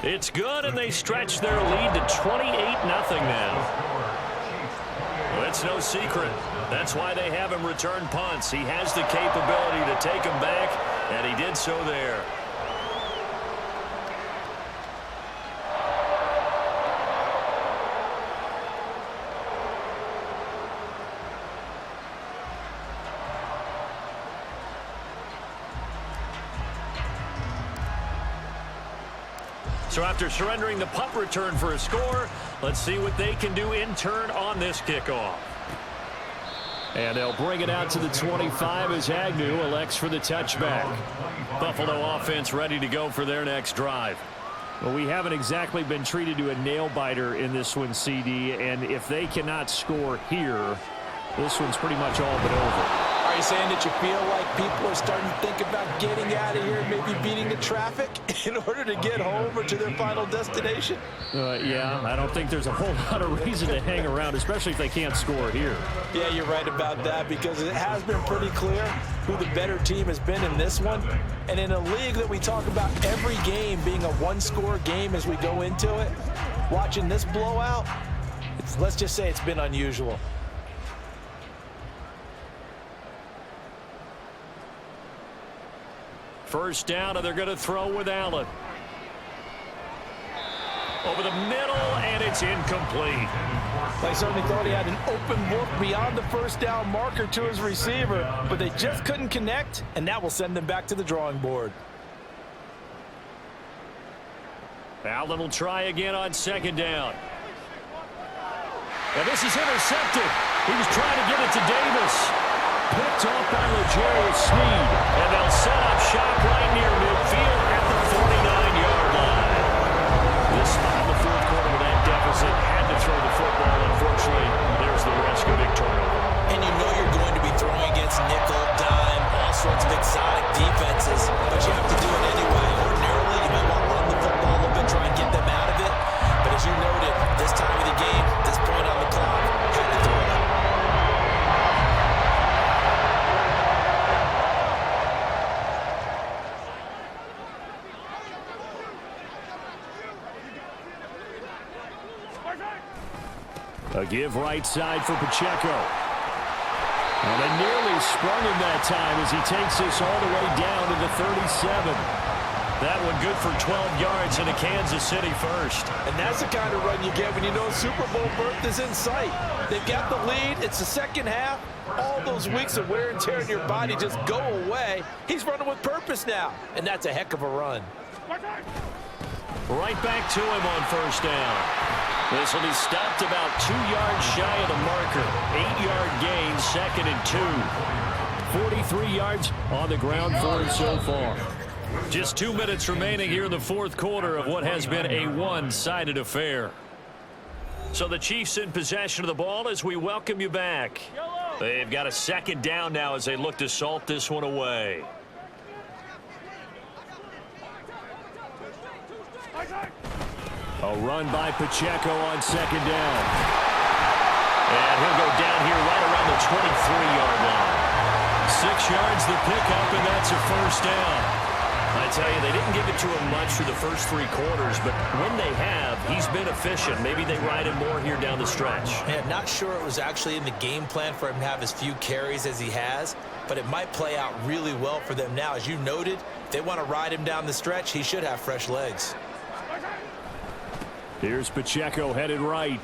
It's good, and they stretch their lead to 28-0 now. Well, it's no secret. That's why they have him return punts. He has the capability to take them back, and he did so there. So after surrendering the punt return for a score, let's see what they can do in turn on this kickoff. And they'll bring it out to the 25 as Agnew elects for the touchback. Buffalo offense ready to go for their next drive. Well, we haven't exactly been treated to a nail-biter in this one, CD, and if they cannot score here, this one's pretty much all but over. Are you saying that you feel like people are starting to think about getting out of here and maybe beating the traffic in order to get home or to their final destination? Yeah, I don't think there's a whole lot of reason to hang around, especially if they can't score here. Yeah, you're right about that, because it has been pretty clear who the better team has been in this one. And in a league that we talk about every game being a one-score game as we go into it, watching this blowout, let's just say it's been unusual. First down, and they're going to throw with Allen. Over the middle, and it's incomplete. They certainly thought he had an open look beyond the first down marker to his receiver, but they just couldn't connect, and that will send them back to the drawing board. Allen will try again on second down. And this is intercepted. He was trying to get it to Davis. Picked off by L'Jarius Sneed. And they'll set up shop right near midfield at the 49-yard line. This spot in the fourth quarter with that deficit had to throw the football. Unfortunately, there's the risk of big turnover. And you know you're going to be throwing against nickel, dime, all sorts of exotic defenses, but you have to do it anyway. Ordinarily, you might want to run the football a little bit, try and get them out of it. But as you noted, this time of the game, this point on the clock, had to throw it out. A give right side for Pacheco. And they nearly sprung him that time as he takes this all the way down to the 37. That one good for 12 yards and a Kansas City first. And that's the kind of run you get when you know Super Bowl berth is in sight. They've got the lead. It's the second half. All those weeks of wear and tear in your body just go away. He's running with purpose now, and that's a heck of a run. Right back to him on first down. This will be stopped about 2 yards shy of the marker. 8-yard gain, second and 2. 43 yards on the ground for him so far. Just 2 minutes remaining here in the fourth quarter of what has been a one-sided affair. So the Chiefs in possession of the ball as we welcome you back. They've got a second down now as they look to salt this one away. A run by Pacheco on second down. And he'll go down here right around the 23-yard line. 6 yards the pickup, and that's a first down. I tell you, they didn't give it to him much through the first 3 quarters, but when they have, he's been efficient. Maybe they ride him more here down the stretch. Man, not sure it was actually in the game plan for him to have as few carries as he has, but it might play out really well for them now. As you noted, if they want to ride him down the stretch, he should have fresh legs. Here's Pacheco headed right.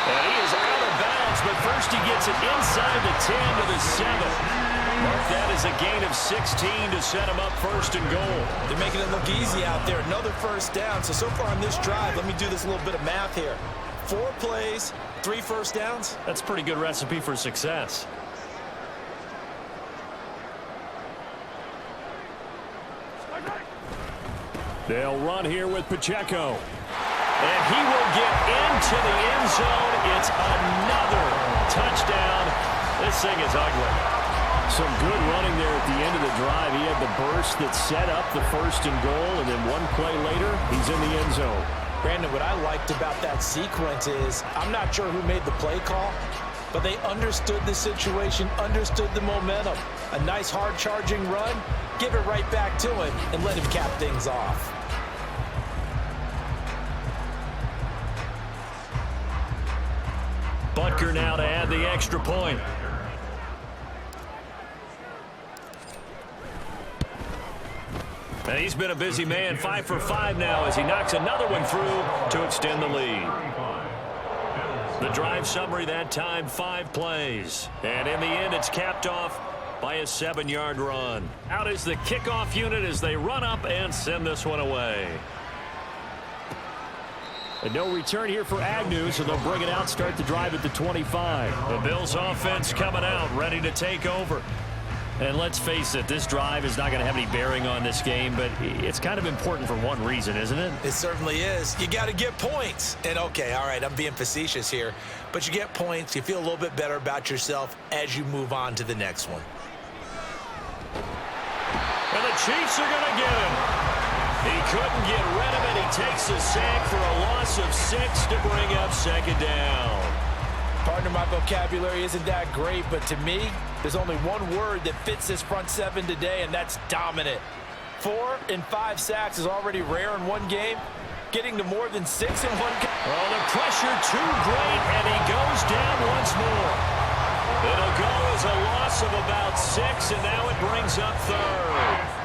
And he is out of bounds, but first he gets it inside the 10 to the 7. Mark that as a gain of 16 to set him up first and goal. They're making it look easy out there. Another first down. So far on this drive, let me do this little bit of math here. 4 plays, 3 first downs. That's a pretty good recipe for success. They'll run here with Pacheco. And he will get into the end zone. It's another touchdown. This thing is ugly. Some good running there at the end of the drive. He had the burst that set up the first and goal, and then one play later, he's in the end zone. Brandon, what I liked about that sequence is I'm not sure who made the play call, but they understood the situation, understood the momentum. A nice hard-charging run, give it right back to him, and let him cap things off. Butker now to add the extra point. And he's been a busy man, 5 for 5 now as he knocks another one through to extend the lead. The drive summary that time, 5 plays. And in the end, it's capped off by a 7-yard run. Out is the kickoff unit as they run up and send this one away. And no return here for Agnew, so they'll bring it out, start the drive at the 25. The Bills offense coming out, ready to take over. And let's face it, this drive is not going to have any bearing on this game, but it's kind of important for one reason, isn't it? It certainly is. You got to get points. And, okay, all right, I'm being facetious here, but you get points. You feel a little bit better about yourself as you move on to the next one. And the Chiefs are going to get him. He couldn't get rid of it. He takes a sack for a loss of 6 to bring up second down. Partner, my vocabulary isn't that great, but to me, there's only one word that fits this front seven today, and that's dominant. 4 and 5 sacks is already rare in one game. Getting to more than 6 in one game. Oh, the pressure too great, and he goes down once more. It'll go as a loss of about 6, and now it brings up third.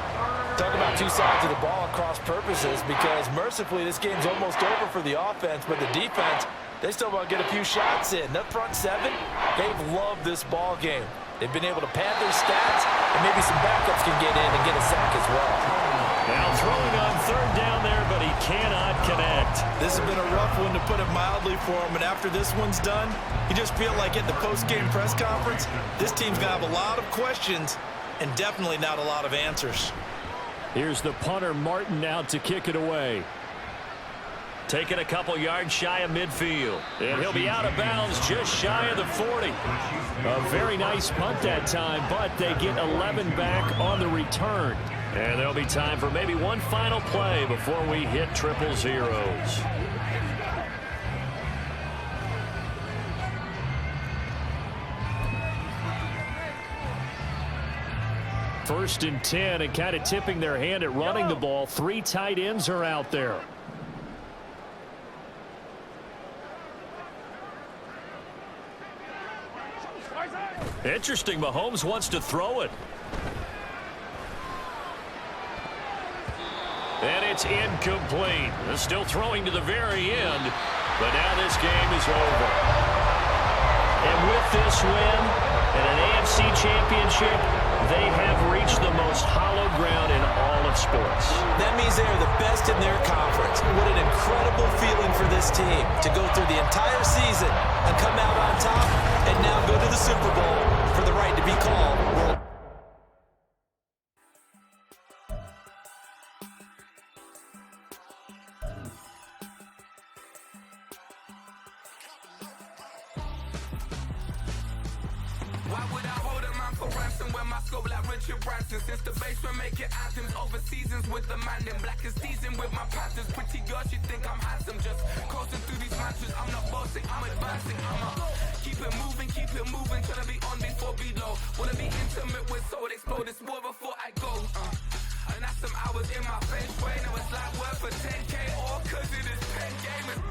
Talk about two sides of the ball at cross purposes, because mercifully this game's almost over for the offense, but the defense, they still want to get a few shots in. The front seven, they've loved this ball game. They've been able to pad their stats, and maybe some backups can get in and get a sack as well. Now throwing on third down there, but he cannot connect. This has been a rough one, to put it mildly, for him. And after this one's done, you just feel like at the post-game press conference, this team's going to have a lot of questions and definitely not a lot of answers. Here's the punter, Martin, out to kick it away. Taking a couple yards shy of midfield. And he'll be out of bounds just shy of the 40. A very nice punt that time, but they get 11 back on the return. And there'll be time for maybe one final play before we hit triple zeros. First and 10, and kind of tipping their hand at running the ball. 3 tight ends are out there. Interesting, Mahomes wants to throw it. And it's incomplete. Still throwing to the very end, but now this game is over. And with this win and an AFC championship, they have reached the most hallowed ground in all of sports. That means they are the best in their conference. What an incredible feeling for this team to go through the entire season and come out on top and now go to the Super Bowl for the right to be called world. Why would I hold a man for ransom when my scope like Richard Branson? Since the basement making anthems over seasons with the man in black is teasing with my Panthers. Pretty girl, she think I'm handsome. Just coasting through these matches. I'm not bossing, I'm advancing. I'ma keep it moving, trying to be on before below. Wanna be intimate with soul, explode this war before I go. And that's some hours in my face way. Now it's like worth for 10K all cause it is pen gaming.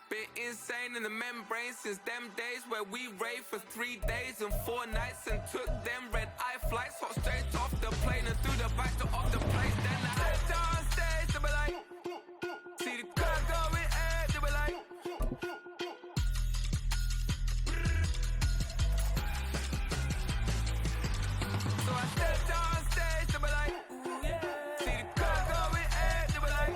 Been insane in the membrane since them days where we raved for 3 days and 4 nights and took them red eye flights, hot straight off the plane and through the back door of the place. Then I head on stage to be like, see the crowd going ahead to be like. So I stepped on stage to be like, see the crowd going ahead to be like.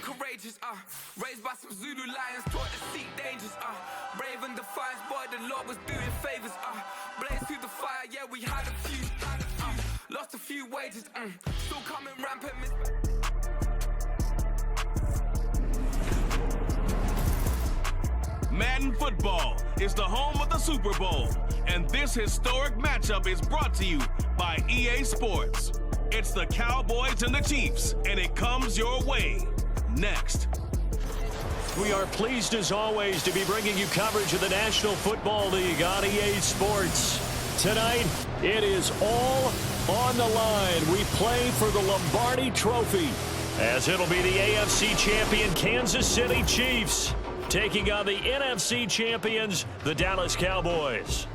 Courageous, raised by some Zulu lions, taught to seek dangers, brave and defiant, boy, the Lord was doing favors, blaze through the fire, yeah, we had a few, lost a few wages, still coming rampant. Madden football is the home of the Super Bowl, and this historic matchup is brought to you by EA Sports. It's the Cowboys and the Chiefs, and it comes your way. Next. We are pleased as always to be bringing you coverage of the National Football League on EA Sports. Tonight, it is all on the line. We play for the Lombardi Trophy, as it'll be the AFC champion Kansas City Chiefs taking on the NFC champions, the Dallas Cowboys.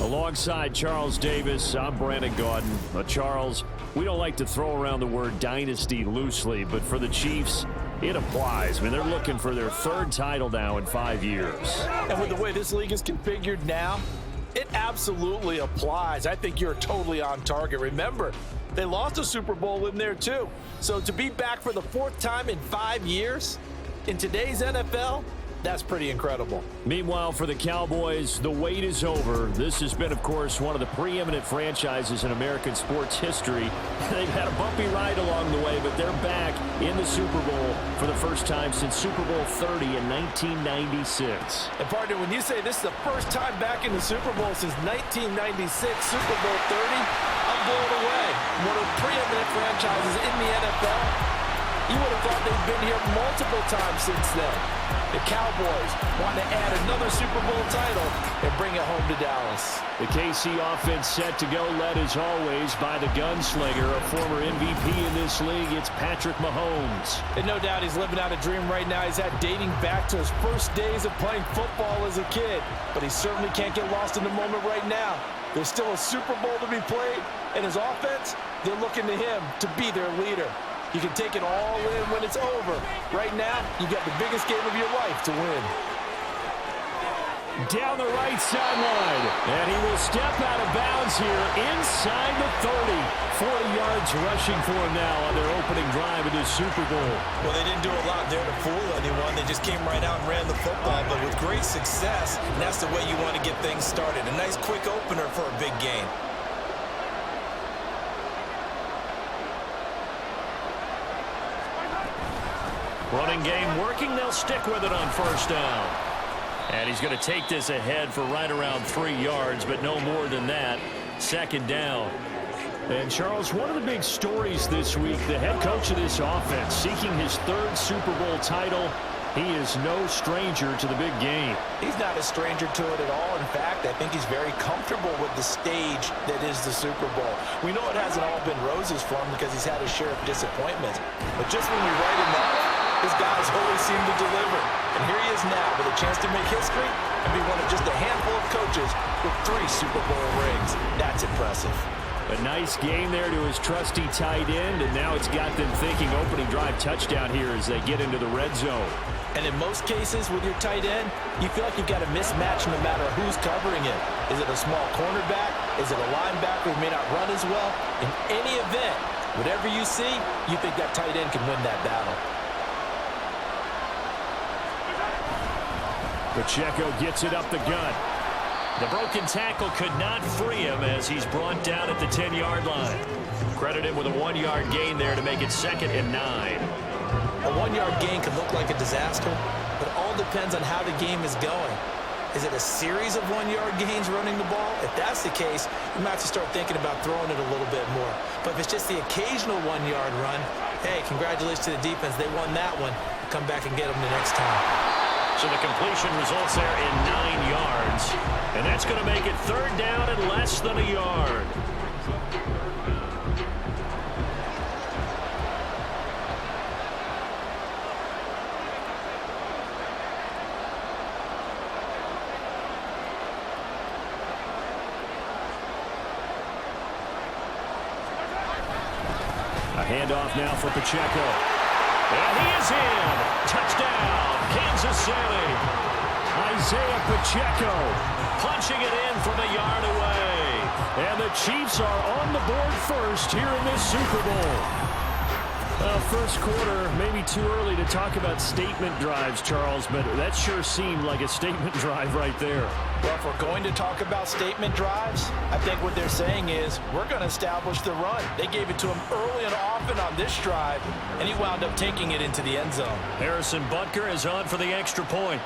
Alongside Charles Davis, I'm Brandon Gaudin. Charles, we don't like to throw around the word dynasty loosely, but for the Chiefs, it applies. I mean, they're looking for their 3rd title now in 5 years. And with the way this league is configured now, it absolutely applies. I think you're totally on target. Remember, They lost a Super Bowl in there too. So to be back for the 4th time in 5 years in today's NFL, that's pretty incredible. Meanwhile, for the Cowboys, the wait is over. This has been, of course, one of the preeminent franchises in American sports history. They've had a bumpy ride along the way, but they're back in the Super Bowl for the first time since Super Bowl 30 in 1996. And partner, when you say this is the first time back in the Super Bowl since 1996, Super Bowl 30, I'm blown away. One of the preeminent franchises in the NFL. You would have thought they've been here multiple times since then. The Cowboys want to add another Super Bowl title and bring it home to Dallas. The KC offense set to go, led as always by the gunslinger, a former MVP in this league. It's Patrick Mahomes. And no doubt he's living out a dream right now. He's had dating back to his first days of playing football as a kid. But he certainly can't get lost in the moment right now. There's still a Super Bowl to be played, and his offense, they're looking to him to be their leader. You can take it all in when it's over. Right now, you got the biggest game of your life to win. Down the right sideline, and he will step out of bounds here inside the 30. 40 yards rushing for him now on their opening drive of this Super Bowl. Well, they didn't do a lot there to fool anyone. They just came right out and ran the football, but with great success, and that's the way you want to get things started. A nice quick opener for a big game. Running game working. They'll stick with it on first down. And he's going to take this ahead for right around 3 yards, but no more than that. Second down. And, Charles, one of the big stories this week, the head coach of this offense seeking his 3rd Super Bowl title. He is no stranger to the big game. He's not a stranger to it at all. In fact, I think he's very comfortable with the stage that is the Super Bowl. We know it hasn't all been roses for him because he's had his share of disappointments. But just when we write him off, his guys always seem to deliver. And here he is now with a chance to make history and be one of just a handful of coaches with 3 Super Bowl rings. That's impressive. A nice game there to his trusty tight end, and now it's got them thinking opening drive touchdown here as they get into the red zone. And in most cases with your tight end, you feel like you've got a mismatch no matter who's covering it. Is it a small cornerback? Is it a linebacker who may not run as well? In any event, whatever you see, you think that tight end can win that battle. Pacheco gets it up the gut. The broken tackle could not free him as he's brought down at the 10-yard line. Credit him with a 1-yard gain there to make it 2nd and 9. A 1-yard gain can look like a disaster, but it all depends on how the game is going. Is it a series of 1-yard gains running the ball? If that's the case, you might have to start thinking about throwing it a little bit more. But if it's just the occasional 1-yard run, hey, congratulations to the defense. They won that one. Come back and get them the next time. So the completion results there in 9 yards. And that's going to make it 3rd down and less than a yard. A handoff now for Pacheco. And he is in. Touchdown, Kansas City. Isaiah Pacheco punching it in from a yard away. And the Chiefs are on the board first here in this Super Bowl. First quarter, maybe too early to talk about statement drives, Charles, but that sure seemed like a statement drive right there. Well, if we're going to talk about statement drives, I think what they're saying is we're going to establish the run. They gave it to him early and often on this drive, and he wound up taking it into the end zone. Harrison Butker is on for the extra point.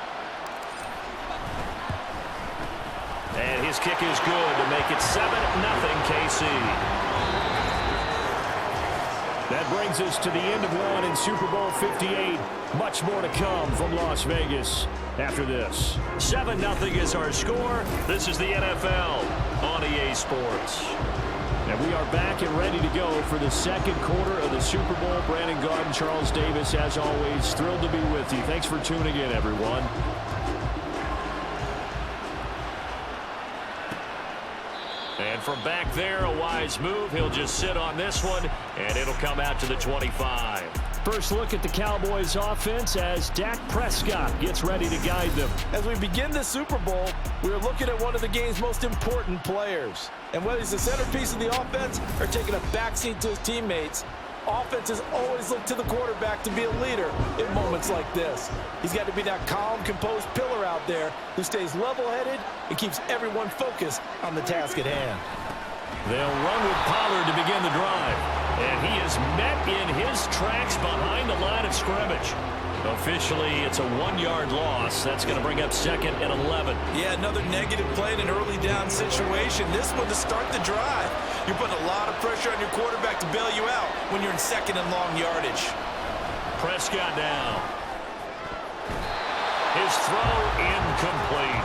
And his kick is good to make it 7-0 KC. That brings us to the end of one in Super Bowl 58. Much more to come from Las Vegas after this. 7-0 is our score. This is the NFL on EA Sports. And we are back and ready to go for the second quarter of the Super Bowl. Brandon Garden, Charles Davis, as always, thrilled to be with you. Thanks for tuning in, everyone. And from back there, a wise move. He'll just sit on this one, and it'll come out to the 25. First look at the Cowboys offense as Dak Prescott gets ready to guide them. As we begin the Super Bowl, we're looking at one of the game's most important players. And whether he's the centerpiece of the offense or taking a backseat to his teammates, offenses always look to the quarterback to be a leader in moments like this. He's got to be that calm, composed pillar out there who stays level-headed and keeps everyone focused on the task at hand. They'll run with Pollard to begin the drive. And he is met in his tracks behind the line of scrimmage. Officially, it's a 1-yard loss. That's going to bring up 2nd and 11. Yeah, another negative play in an early down situation. This one to start the drive. You're putting a lot of pressure on your quarterback to bail you out when you're in 2nd and long yardage. Prescott down. His throw incomplete.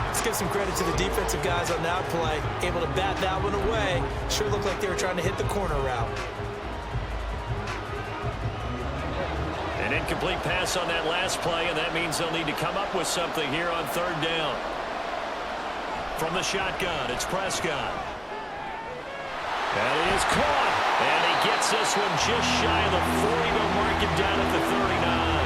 Let's give some credit to the defensive guys on that play. Able to bat that one away. Sure looked like they were trying to hit the corner route. An incomplete pass on that last play, and that means they'll need to come up with something here on 3rd down. From the shotgun, it's Prescott. That is caught, and he gets this one just shy of the 40. They'll mark him down at the 39.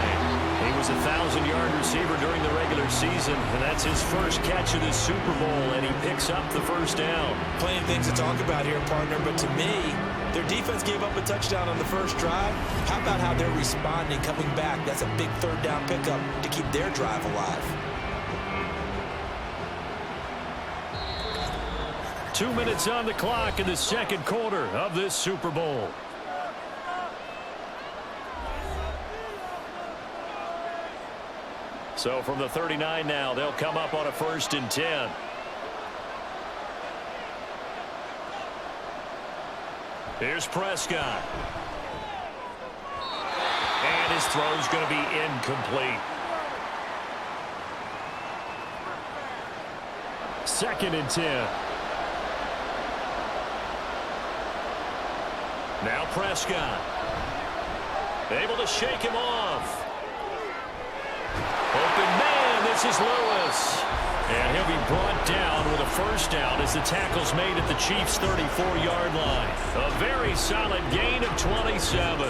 He was a 1,000-yard receiver during the regular season, and that's his first catch of this Super Bowl, and he picks up the 1st down. Plenty of things to talk about here, partner, but to me, their defense gave up a touchdown on the first drive. How about how they're responding, coming back? That's a big 3rd down pickup to keep their drive alive. 2 minutes on the clock in the 2nd quarter of this Super Bowl. So from the 39 now, they'll come up on a 1st and 10. Here's Prescott. And his throw's going to be incomplete. 2nd and 10. Now Prescott. Able to shake him off. Open man, this is Lewis. And he'll be brought down with a 1st down as the tackle's made at the Chiefs' 34-yard line. A very solid gain of 27.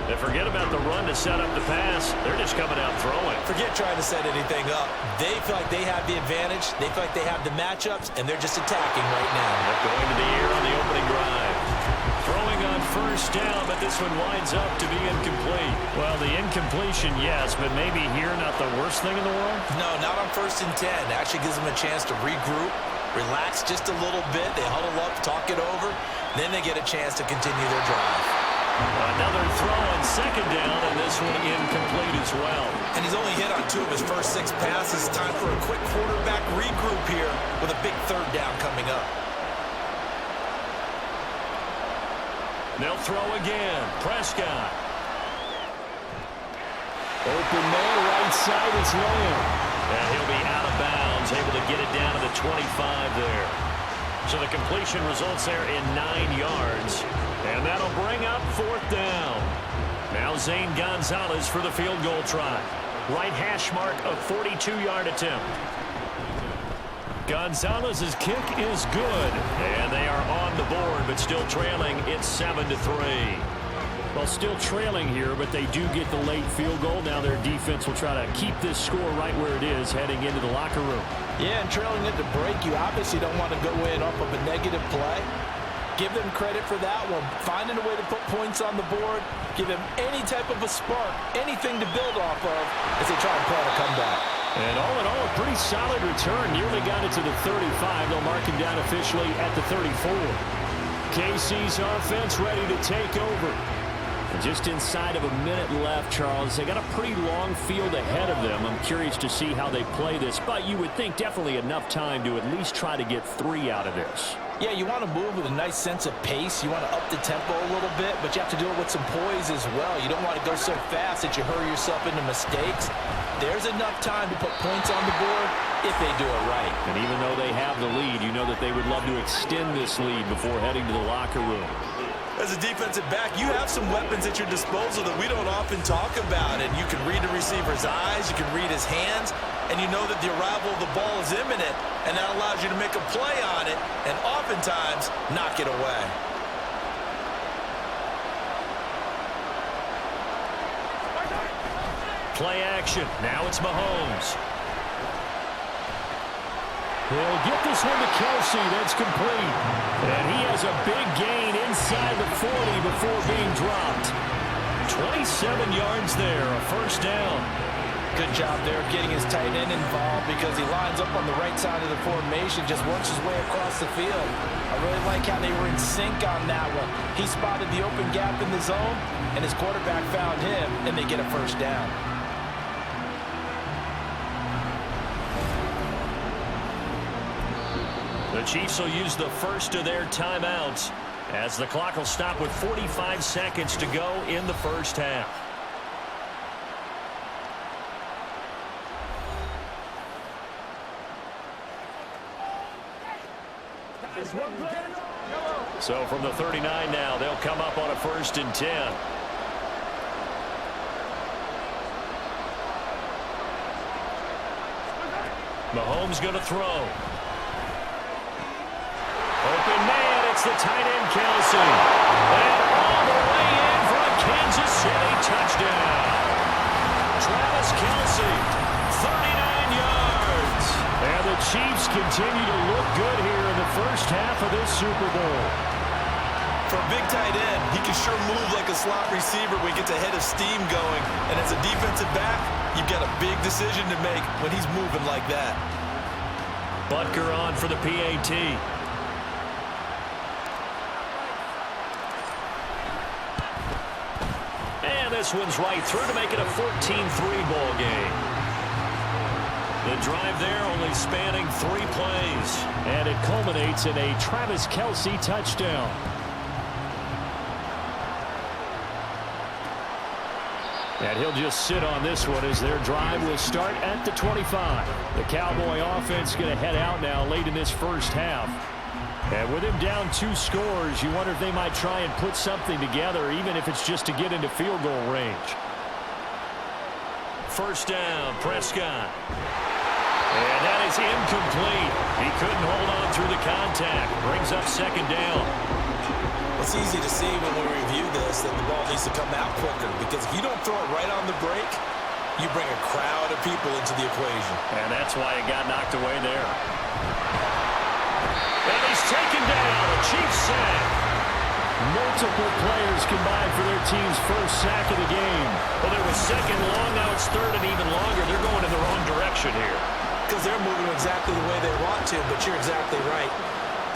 And forget about the run to set up the pass. They're just coming out throwing. Forget trying to set anything up. They feel like they have the advantage. They feel like they have the matchups, and they're just attacking right now. They're going to the air on the opening drive. Throwing on 1st down, but this one winds up to be incomplete. Well, the incompletion, yes, but maybe here not the worst thing in the world? No, not on 1st and 10. It actually gives them a chance to regroup, relax just a little bit. They huddle up, talk it over. Then they get a chance to continue their drive. Another throw on 2nd down, and this one incomplete as well. And he's only hit on 2 of his first 6 passes. Time for a quick quarterback regroup here with a big 3rd down coming up. They'll throw again. Prescott. Open man, right side, it's Lamb. And he'll be out of bounds, able to get it down to the 25 there. So the completion results there in 9 yards. And that'll bring up 4th down. Now Zane Gonzalez for the field goal try. Right hash mark, a 42-yard attempt. Gonzalez's kick is good, and they are on the board, but still trailing. It's 7-3. Well, still trailing here, but they do get the late field goal. Now their defense will try to keep this score right where it is heading into the locker room. Yeah, and trailing at the break, you obviously don't want to go in off of a negative play. Give them credit for that one. Finding a way to put points on the board, give them any type of a spark, anything to build off of as they try and plan a comeback. And all in all, a pretty solid return. Nearly got it to the 35. They'll mark him down officially at the 34. KC's offense ready to take over. And just inside of a minute left, Charles. They got a pretty long field ahead of them. I'm curious to see how they play this, but you would think definitely enough time to at least try to get 3 out of this. Yeah, you want to move with a nice sense of pace. You want to up the tempo a little bit, but you have to do it with some poise as well. You don't want to go so fast that you hurry yourself into mistakes. There's enough time to put points on the board if they do it right. And even though they have the lead, you know that they would love to extend this lead before heading to the locker room. As a defensive back, you have some weapons at your disposal that we don't often talk about. And you can read the receiver's eyes, you can read his hands, and you know that the arrival of the ball is imminent, and that allows you to make a play on it and oftentimes knock it away. play action. Now it's Mahomes. He'll get this one to Kelsey. That's complete. And he has a big gain inside the 40 before being dropped. 27 yards there, a first down. Good job there of getting his tight end involved because he lines up on the right side of the formation, just works his way across the field. I really like how they were in sync on that one. He spotted the open gap in the zone, and his quarterback found him, and they get a first down. The Chiefs will use the first of their timeouts as the clock will stop with 45 seconds to go in the first half. So from the 39 now, they'll come up on a 1st and 10. Mahomes going to throw. Open man, it's the tight end Kelsey. And all the way in for a Kansas City touchdown. Travis Kelsey, 39 yards. And the Chiefs continue to look good here in the first half of this Super Bowl. For a big tight end, he can sure move like a slot receiver when he gets a head of steam going. And as a defensive back, you've got a big decision to make when he's moving like that. Butker on for the PAT. And this one's right through to make it a 14-3 ball game. The drive there only spanning 3 plays. And it culminates in a Travis Kelsey touchdown. And he'll just sit on this one as their drive will start at the 25. The Cowboy offense going to head out now late in this first half. And with him down 2 scores, you wonder if they might try and put something together, even if it's just to get into field goal range. First down, Prescott. And that is incomplete. He couldn't hold on through the contact. Brings up 2nd down. It's easy to see when we review this that the ball needs to come out quicker, because if you don't throw it right on the break, you bring a crowd of people into the equation. And that's why it got knocked away there. And he's taken down. A Chiefs sack. Multiple players combined for their team's first sack of the game. Well, there was 2nd long, now it's 3rd and even longer. They're going in the wrong direction here. Because they're moving exactly the way they want to, but you're exactly right.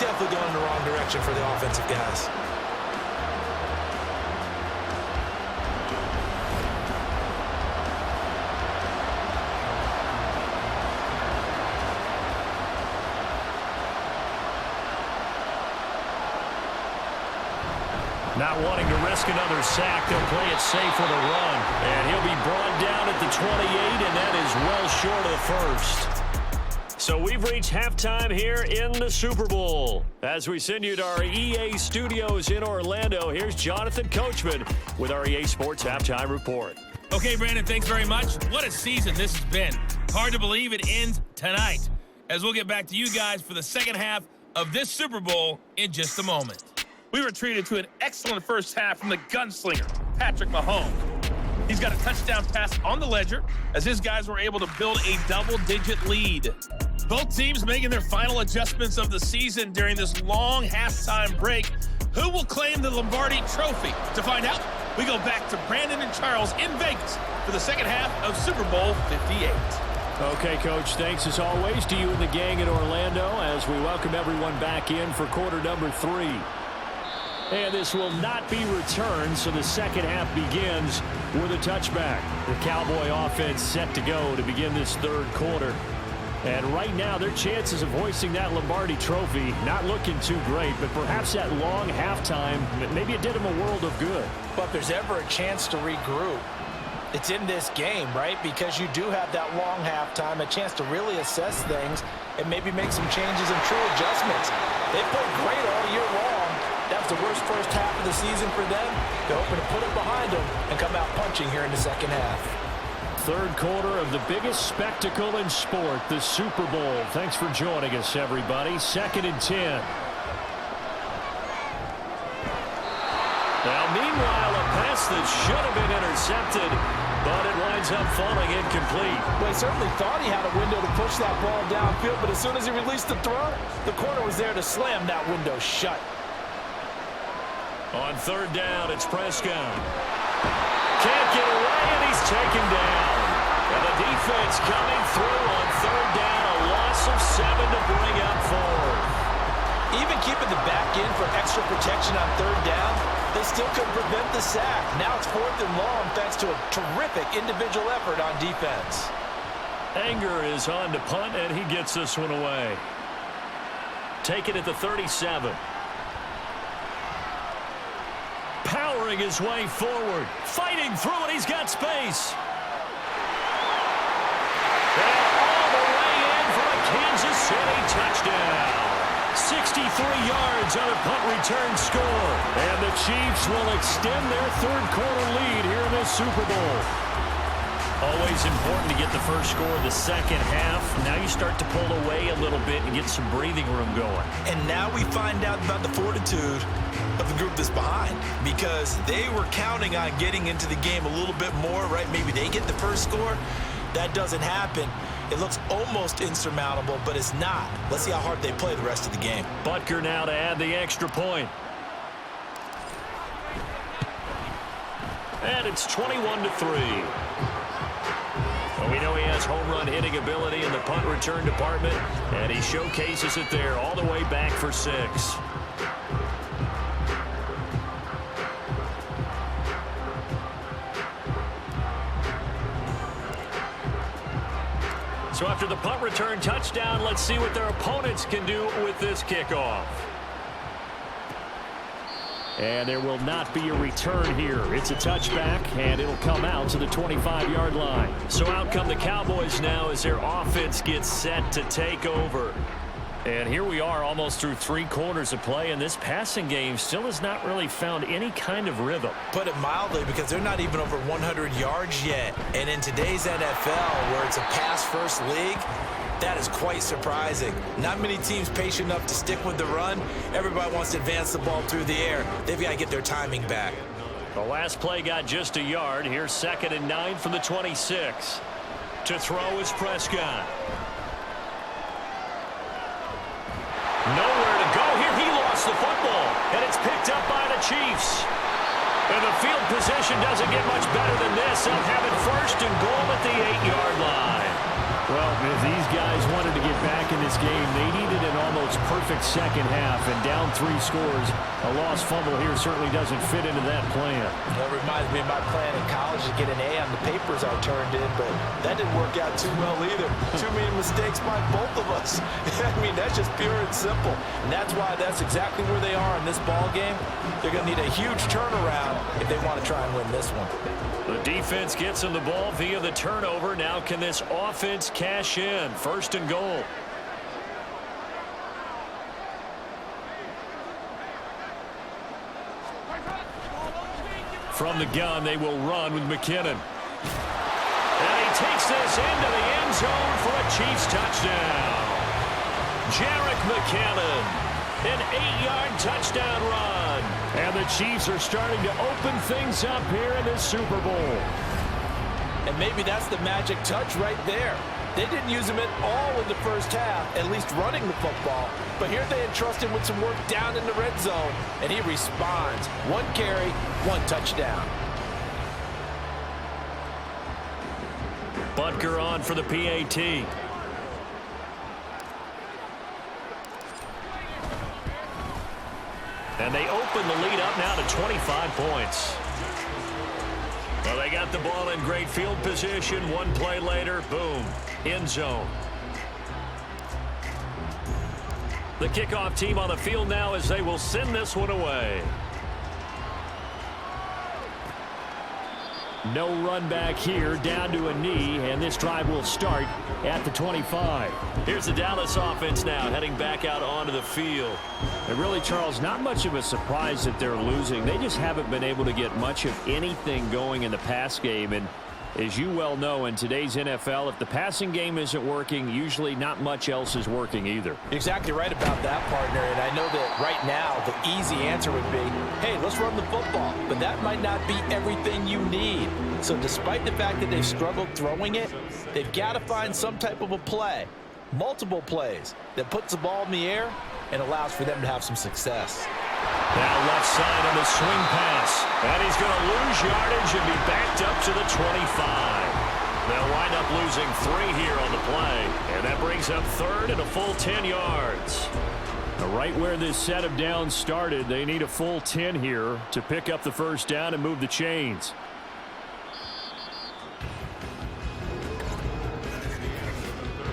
Definitely going in the wrong direction for the offensive guys. Not wanting to risk another sack, they'll play it safe with a run. And he'll be brought down at the 28, and that is well short of the first. So we've reached halftime here in the Super Bowl. As we send you to our EA studios in Orlando, here's Jonathan Coachman with our EA Sports Halftime Report. Okay, Brandon, thanks very much. What a season this has been. Hard to believe it ends tonight, as we'll get back to you guys for the second half of this Super Bowl in just a moment. We were treated to an excellent first half from the gunslinger, Patrick Mahomes. He's got a touchdown pass on the ledger as his guys were able to build a double-digit lead. Both teams making their final adjustments of the season during this long halftime break. Who will claim the Lombardi Trophy? To find out, we go back to Brandon and Charles in Vegas for the second half of Super Bowl 58. Okay, Coach, thanks as always to you and the gang in Orlando as we welcome everyone back in for quarter number 3. And this will not be returned, so the second half begins with a touchback. The Cowboy offense set to go to begin this 3rd quarter. And right now, their chances of hoisting that Lombardi Trophy not looking too great, but perhaps that long halftime, maybe it did them a world of good. But if there's ever a chance to regroup, it's in this game, right? Because you do have that long halftime, a chance to really assess things and maybe make some changes and true adjustments. They've played great all year long. That's the worst first half of the season for them. They're hoping to put it behind them and come out punching here in the second half. 3rd quarter of the biggest spectacle in sport, the Super Bowl. Thanks for joining us, everybody. 2nd and 10. Now, meanwhile, a pass that should have been intercepted but it winds up falling incomplete. Well, he certainly thought he had a window to push that ball downfield, but as soon as he released the throw, the corner was there to slam that window shut. On third down, it's Prescott. Can't get away, and he's taken down. And the defense coming through on third down, a loss of 7 to bring up fourth. Even keeping the back in for extra protection on third down, they still couldn't prevent the sack. Now it's 4th and long thanks to a terrific individual effort on defense. Anger is on to punt, and he gets this one away. Take it at the 37. Powering his way forward. Fighting through it. He's got space. And all the way in for a Kansas City touchdown. 63 yards on a punt return score. And the Chiefs will extend their third quarter lead here in this Super Bowl. Always important to get the first score of the second half. Now you start to pull away a little bit and get some breathing room going. And now we find out about the fortitude of the group that's behind, because they were counting on getting into the game a little bit more, right? Maybe they get the first score. That doesn't happen. It looks almost insurmountable, but it's not. Let's see how hard they play the rest of the game. Butker now to add the extra point. And it's 21-3. Well, we know he has home run hitting ability in the punt return department, and he showcases it there all the way back for 6. So after the punt return touchdown, let's see what their opponents can do with this kickoff. And there will not be a return here. It's a touchback, and it'll come out to the 25-yard line. So out come the Cowboys now as their offense gets set to take over. And here we are almost through 3 quarters of play, and this passing game still has not really found any kind of rhythm. Put it mildly, because they're not even over 100 yards yet. And in today's NFL, where it's a pass-first league, that is quite surprising. Not many teams patient enough to stick with the run. Everybody wants to advance the ball through the air. They've got to get their timing back. The last play got just a yard. Here's 2nd and 9 from the 26. To throw is Prescott. Nowhere to go here. He lost the football, and it's picked up by the Chiefs. And the field position doesn't get much better than this. They'll have it 1st and goal at the 8-yard line. Well, if these guys wanted to get back in this game, they needed an almost perfect second half, and down 3 scores. A lost fumble here certainly doesn't fit into that plan. That reminds me of my plan in college to get an A on the papers I turned in, but that didn't work out too well either. Too many mistakes by both of us. I mean, that's just pure and simple. And that's why that's exactly where they are in this ball game. They're going to need a huge turnaround if they want to try and win this one. The defense gets him the ball via the turnover. Now can this offense cash in? 1st and goal. From the gun, they will run with McKinnon. And he takes this into the end zone for a Chiefs touchdown. Jerick McKinnon. An 8-yard touchdown run. And the Chiefs are starting to open things up here in this Super Bowl. And maybe that's the magic touch right there. They didn't use him at all in the first half, at least running the football. But here they entrust him with some work down in the red zone, and he responds. 1 carry, 1 touchdown. Butker on for the PAT. And they open the lead up now to 25 points. Well, they got the ball in great field position. 1 play later, boom, end zone. The kickoff team on the field now as they will send this one away. No run back here, down to a knee, and this drive will start at the 25. Here's the Dallas offense now heading back out onto the field. And really, Charles, not much of a surprise that they're losing. They just haven't been able to get much of anything going in the pass game, and As you well know, in today's NFL, if the passing game isn't working, usually not much else is working either. Exactly right about that, partner. And I know that right now the easy answer would be, hey, let's run the football. But that might not be everything you need. So despite the fact that they've struggled throwing it, they've got to find some type of a play, multiple plays, that puts the ball in the air and allows for them to have some success. Now left side on the swing pass. And he's going to lose yardage and be backed up to the 25. They'll wind up losing 3 here on the play. And that brings up third and a full 10 yards. Now right where this set of downs started, they need a full 10 here to pick up the first down and move the chains.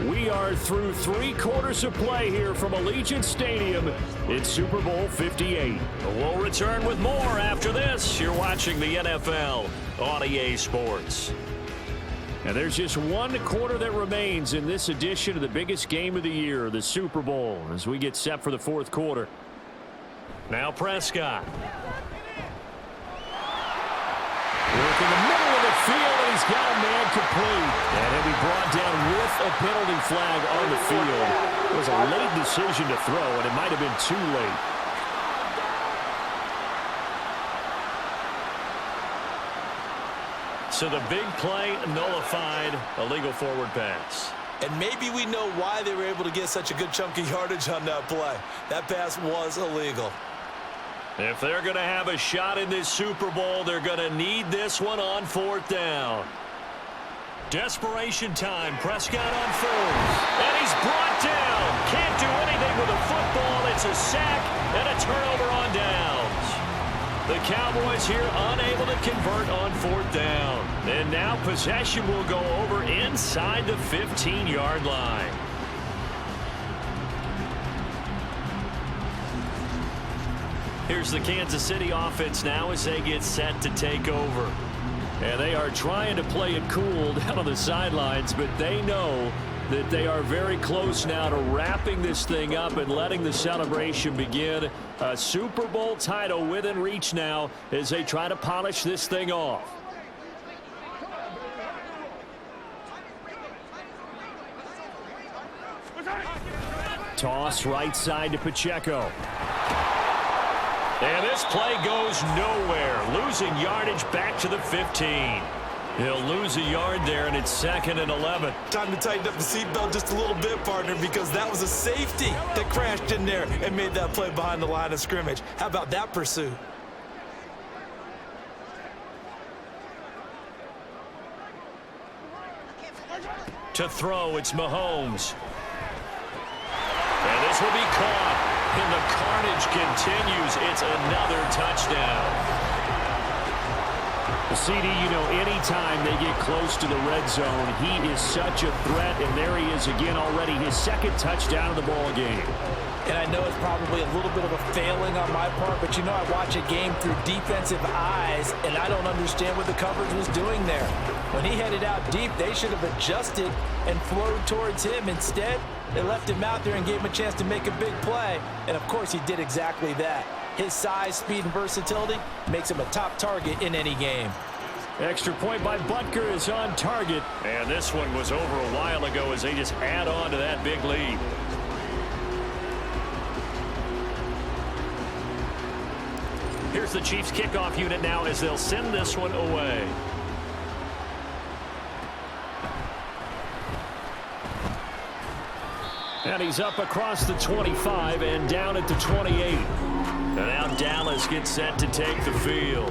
We are through 3 quarters of play here from Allegiant Stadium. It's Super Bowl 58. We'll return with more after this. You're watching the NFL on EA Sports. And there's just 1 quarter that remains in this edition of the biggest game of the year, the Super Bowl, as we get set for the 4th quarter. Now Prescott. Working the middle of the field, and he's got a man complete. And he'll be brought down with a penalty flag on the field. It was a late decision to throw, and it might have been too late. So the big play nullified, a legal forward pass. And maybe we know why they were able to get such a good chunk of yardage on that play. That pass was illegal. If they're going to have a shot in this Super Bowl, they're going to need this one on 4th down. Desperation time. Prescott on 4th. And he's brought down. Can't do anything with a football. It's a sack and a turnover on downs. The Cowboys here unable to convert on 4th down. And now possession will go over inside the 15-yard line. Here's the Kansas City offense now as they get set to take over. And they are trying to play it cool down on the sidelines, but they know that they are very close now to wrapping this thing up and letting the celebration begin. A Super Bowl title within reach now as they try to polish this thing off. Toss right side to Pacheco. And this play goes nowhere. Losing yardage back to the 15. He'll lose a yard there, and it's 2nd and 11. Time to tighten up the seatbelt just a little bit, partner, because that was a safety that crashed in there and made that play behind the line of scrimmage. How about that pursuit? To throw, it's Mahomes. And this will be caught. And the carnage continues. It's another touchdown. The CD, you know, anytime they get close to the red zone, he is such a threat. And there he is again already, his 2nd touchdown of the ball game. And I know it's probably a little bit of a failing on my part, but you know I watch a game through defensive eyes, and I don't understand what the coverage was doing there. When he headed out deep, they should have adjusted and flowed towards him. Instead, they left him out there and gave him a chance to make a big play. And, of course, he did exactly that. His size, speed, and versatility makes him a top target in any game. Extra point by Butker is on target. And this one was over a while ago as they just add on to that big lead. Here's the Chiefs kickoff unit now as they'll send this one away. And he's up across the 25 and down at the 28. And now Dallas gets set to take the field.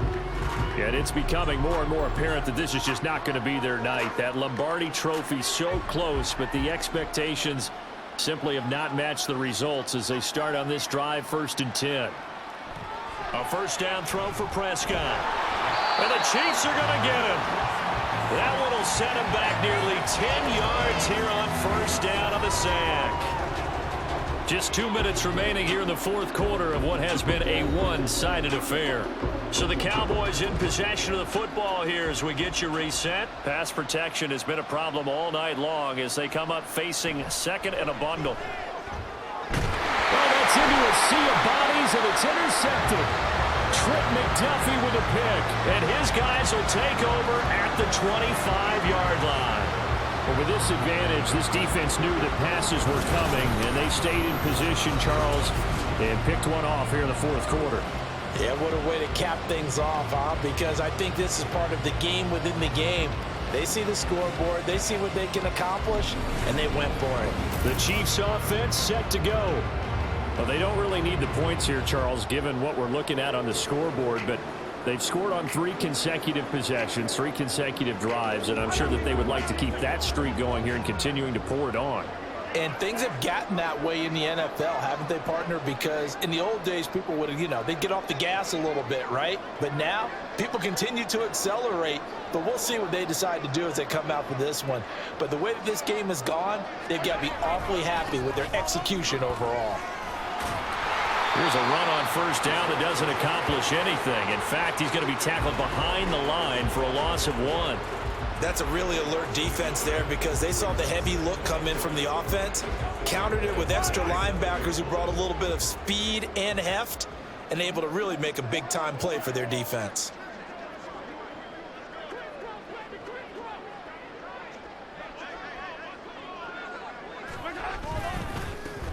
And it's becoming more and more apparent that this is just not going to be their night. That Lombardi trophy so close, but the expectations simply have not matched the results as they start on this drive 1st and 10. A first down throw for Prescott. And the Chiefs are going to get him. That one will set him back nearly 10 yards here on 1st down on the sack. Just 2 minutes remaining here in the 4th quarter of what has been a one-sided affair. So the Cowboys in possession of the football here as we get you reset. Pass protection has been a problem all night long as they come up facing 2nd and a bundle. Well, that's into a sea of bodies, and it's intercepted. Trip McDuffie with a pick, and his guys will take over at the 25-yard line. Well, with this advantage, this defense knew that passes were coming, and they stayed in position, Charles, and picked one off here in the fourth quarter. Yeah, what a way to cap things off, huh? Because I think this is part of the game within the game. They see the scoreboard, they see what they can accomplish, and they went for it. The Chiefs offense set to go. Well, they don't really need the points here, Charles, given what we're looking at on the scoreboard, but they've scored on 3 consecutive possessions, 3 consecutive drives, and I'm sure that they would like to keep that streak going here and continuing to pour it on. And things have gotten that way in the NFL, haven't they, partner? Because in the old days, people would, they'd get off the gas a little bit, right? But now, people continue to accelerate, but we'll see what they decide to do as they come out for this one. But the way that this game has gone, they've got to be awfully happy with their execution overall. Here's a run on first down that doesn't accomplish anything. In fact, he's going to be tackled behind the line for a loss of 1. That's a really alert defense there because they saw the heavy look come in from the offense, countered it with extra linebackers who brought a little bit of speed and heft, and able to really make a big-time play for their defense.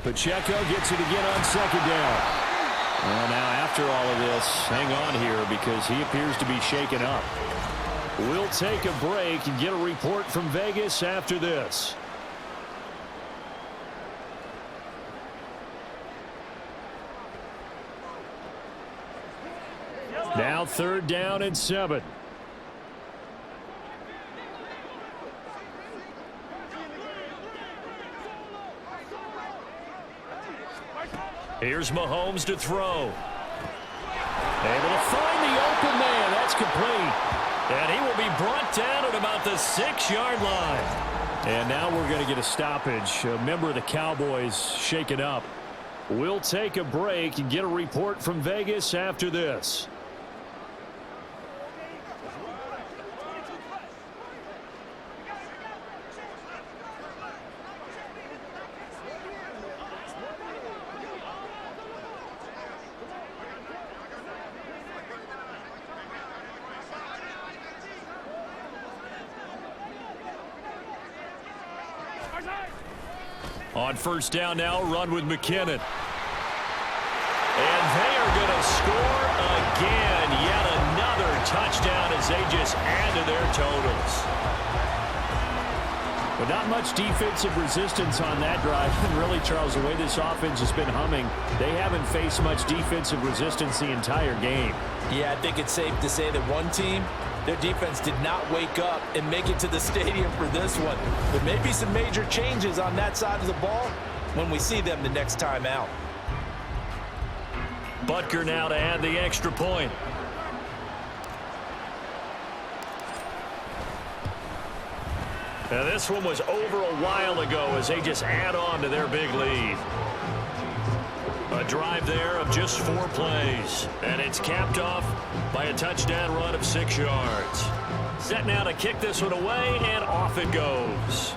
Pacheco gets it again on second down. Well, now after all of this, hang on here because he appears to be shaken up. We'll take a break and get a report from Vegas after this. Now 3rd down and 7. Here's Mahomes to throw. Able to find the open man. That's complete. And he will be brought down at about the 6-yard line. And now we're going to get a stoppage. A member of the Cowboys shaken up. We'll take a break and get a report from Vegas after this. On first down now, run with McKinnon. And they are going to score again. Yet another touchdown as they just add to their totals. But not much defensive resistance on that drive. And really, Charles, the way this offense has been humming, they haven't faced much defensive resistance the entire game. Yeah, I think it's safe to say that one team, their defense did not wake up and make it to the stadium for this one. There may be some major changes on that side of the ball when we see them the next time out. Butker now to add the extra point. Now this one was over a while ago as they just add on to their big lead. A drive there of just 4 plays. And it's capped off by a touchdown run of 6 yards. Set now to kick this one away, and off it goes.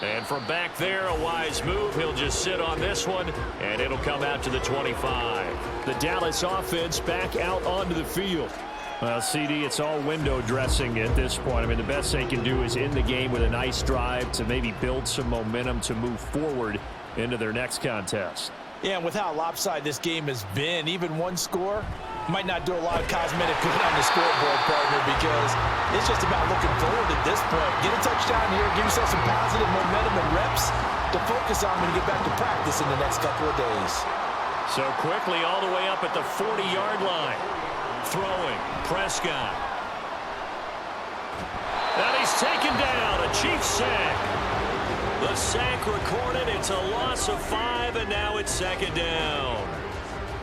And from back there, a wise move. He'll just sit on this one, and it'll come out to the 25. The Dallas offense back out onto the field. Well, CD, it's all window dressing at this point. I mean, the best they can do is end the game with a nice drive to maybe build some momentum to move forward into their next contest. Yeah, and with how lopsided this game has been, even one score might not do a lot of cosmetic good on the scoreboard, partner, because it's just about looking forward at this point. Get a touchdown here, give yourself some positive momentum and reps to focus on when you get back to practice in the next couple of days. So quickly all the way up at the 40-yard line. Throwing, Prescott. And he's taken down, a Chiefs sack. The sack recorded, it's a loss of 5, and now it's 2nd down.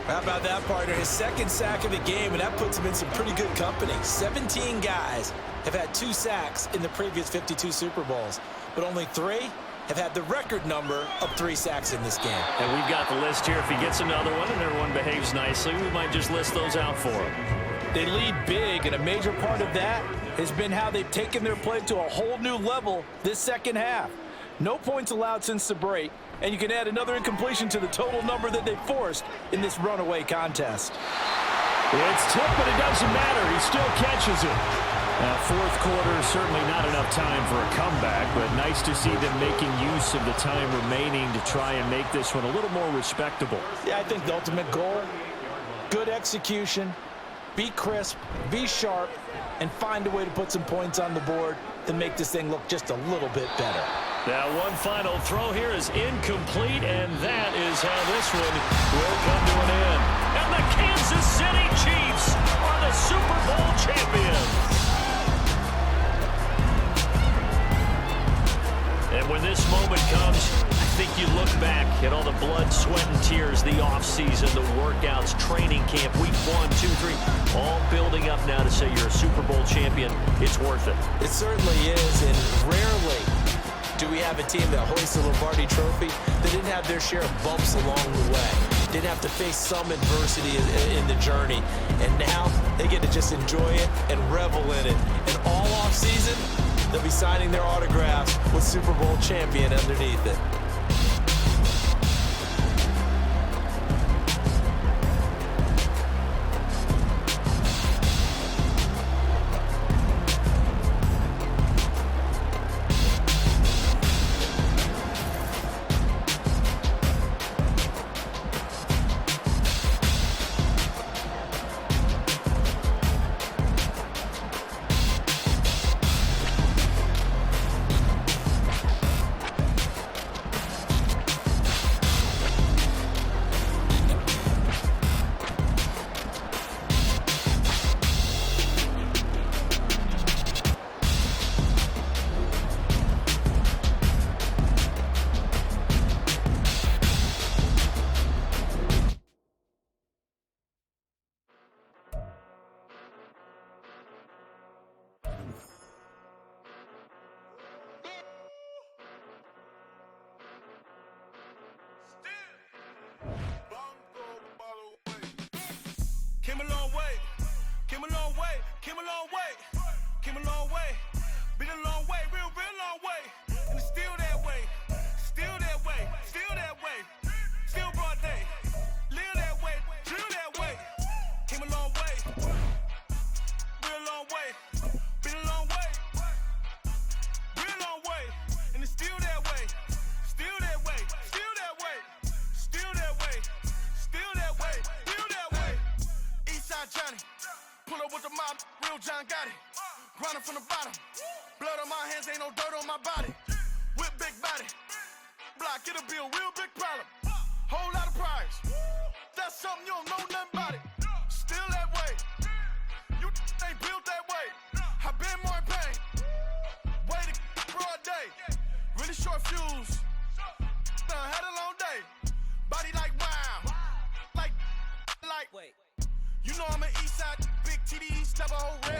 How about that, partner? His 2nd sack of the game, and that puts him in some pretty good company. 17 guys have had 2 sacks in the previous 52 Super Bowls, but only 3 have had the record number of 3 sacks in this game. And we've got the list here. If he gets another one and everyone behaves nicely, we might just list those out for him. They lead big, and a major part of that has been how they've taken their play to a whole new level this second half. No points allowed since the break, and you can add another incompletion to the total number that they forced in this runaway contest. It's tipped, but it doesn't matter. He still catches it. Fourth quarter, certainly not enough time for a comeback, but nice to see them making use of the time remaining to try and make this one a little more respectable. Yeah, I think the ultimate goal, good execution, be crisp, be sharp, and find a way to put some points on the board to make this thing look just a little bit better. Now, one final throw here is incomplete, and that is how this one will come to an end. And the Kansas City Chiefs are the Super Bowl champions. And when this moment comes, I think you look back at all the blood, sweat, and tears, the offseason, the workouts, training camp, week 1, 2, 3, all building up now to say you're a Super Bowl champion. It's worth it. It certainly is, and rarely do we have a team that hoists a Lombardi trophy that didn't have their share of bumps along the way, didn't have to face some adversity in the journey, and now they get to just enjoy it and revel in it. And all offseason, they'll be signing their autographs with Super Bowl champion underneath it. Came a long way, came a long way, came a long way, came a long way, been a long way, real long way, and it's still that way, still that way, still that way, still broad day, live that way, drill that way, came a long way, real long way, been a long way, real long way, and it's still that way, still that way, still that way, still that way, still that way, still that way. Eastside Johnny, pull up with the mob, real John got it. Grinding from the bottom, blood on my hands, ain't no dirt on my body. With big body, block, it'll be a real big problem. Whole lot of prize, that's something you don't know nothing about it. Still that way, you ain't built that way. I been more in pain, way to broad day. Really short fuse, had a long day. Body like wow, like. Wait. You know I'm an Eastside, big TDs, never whole red.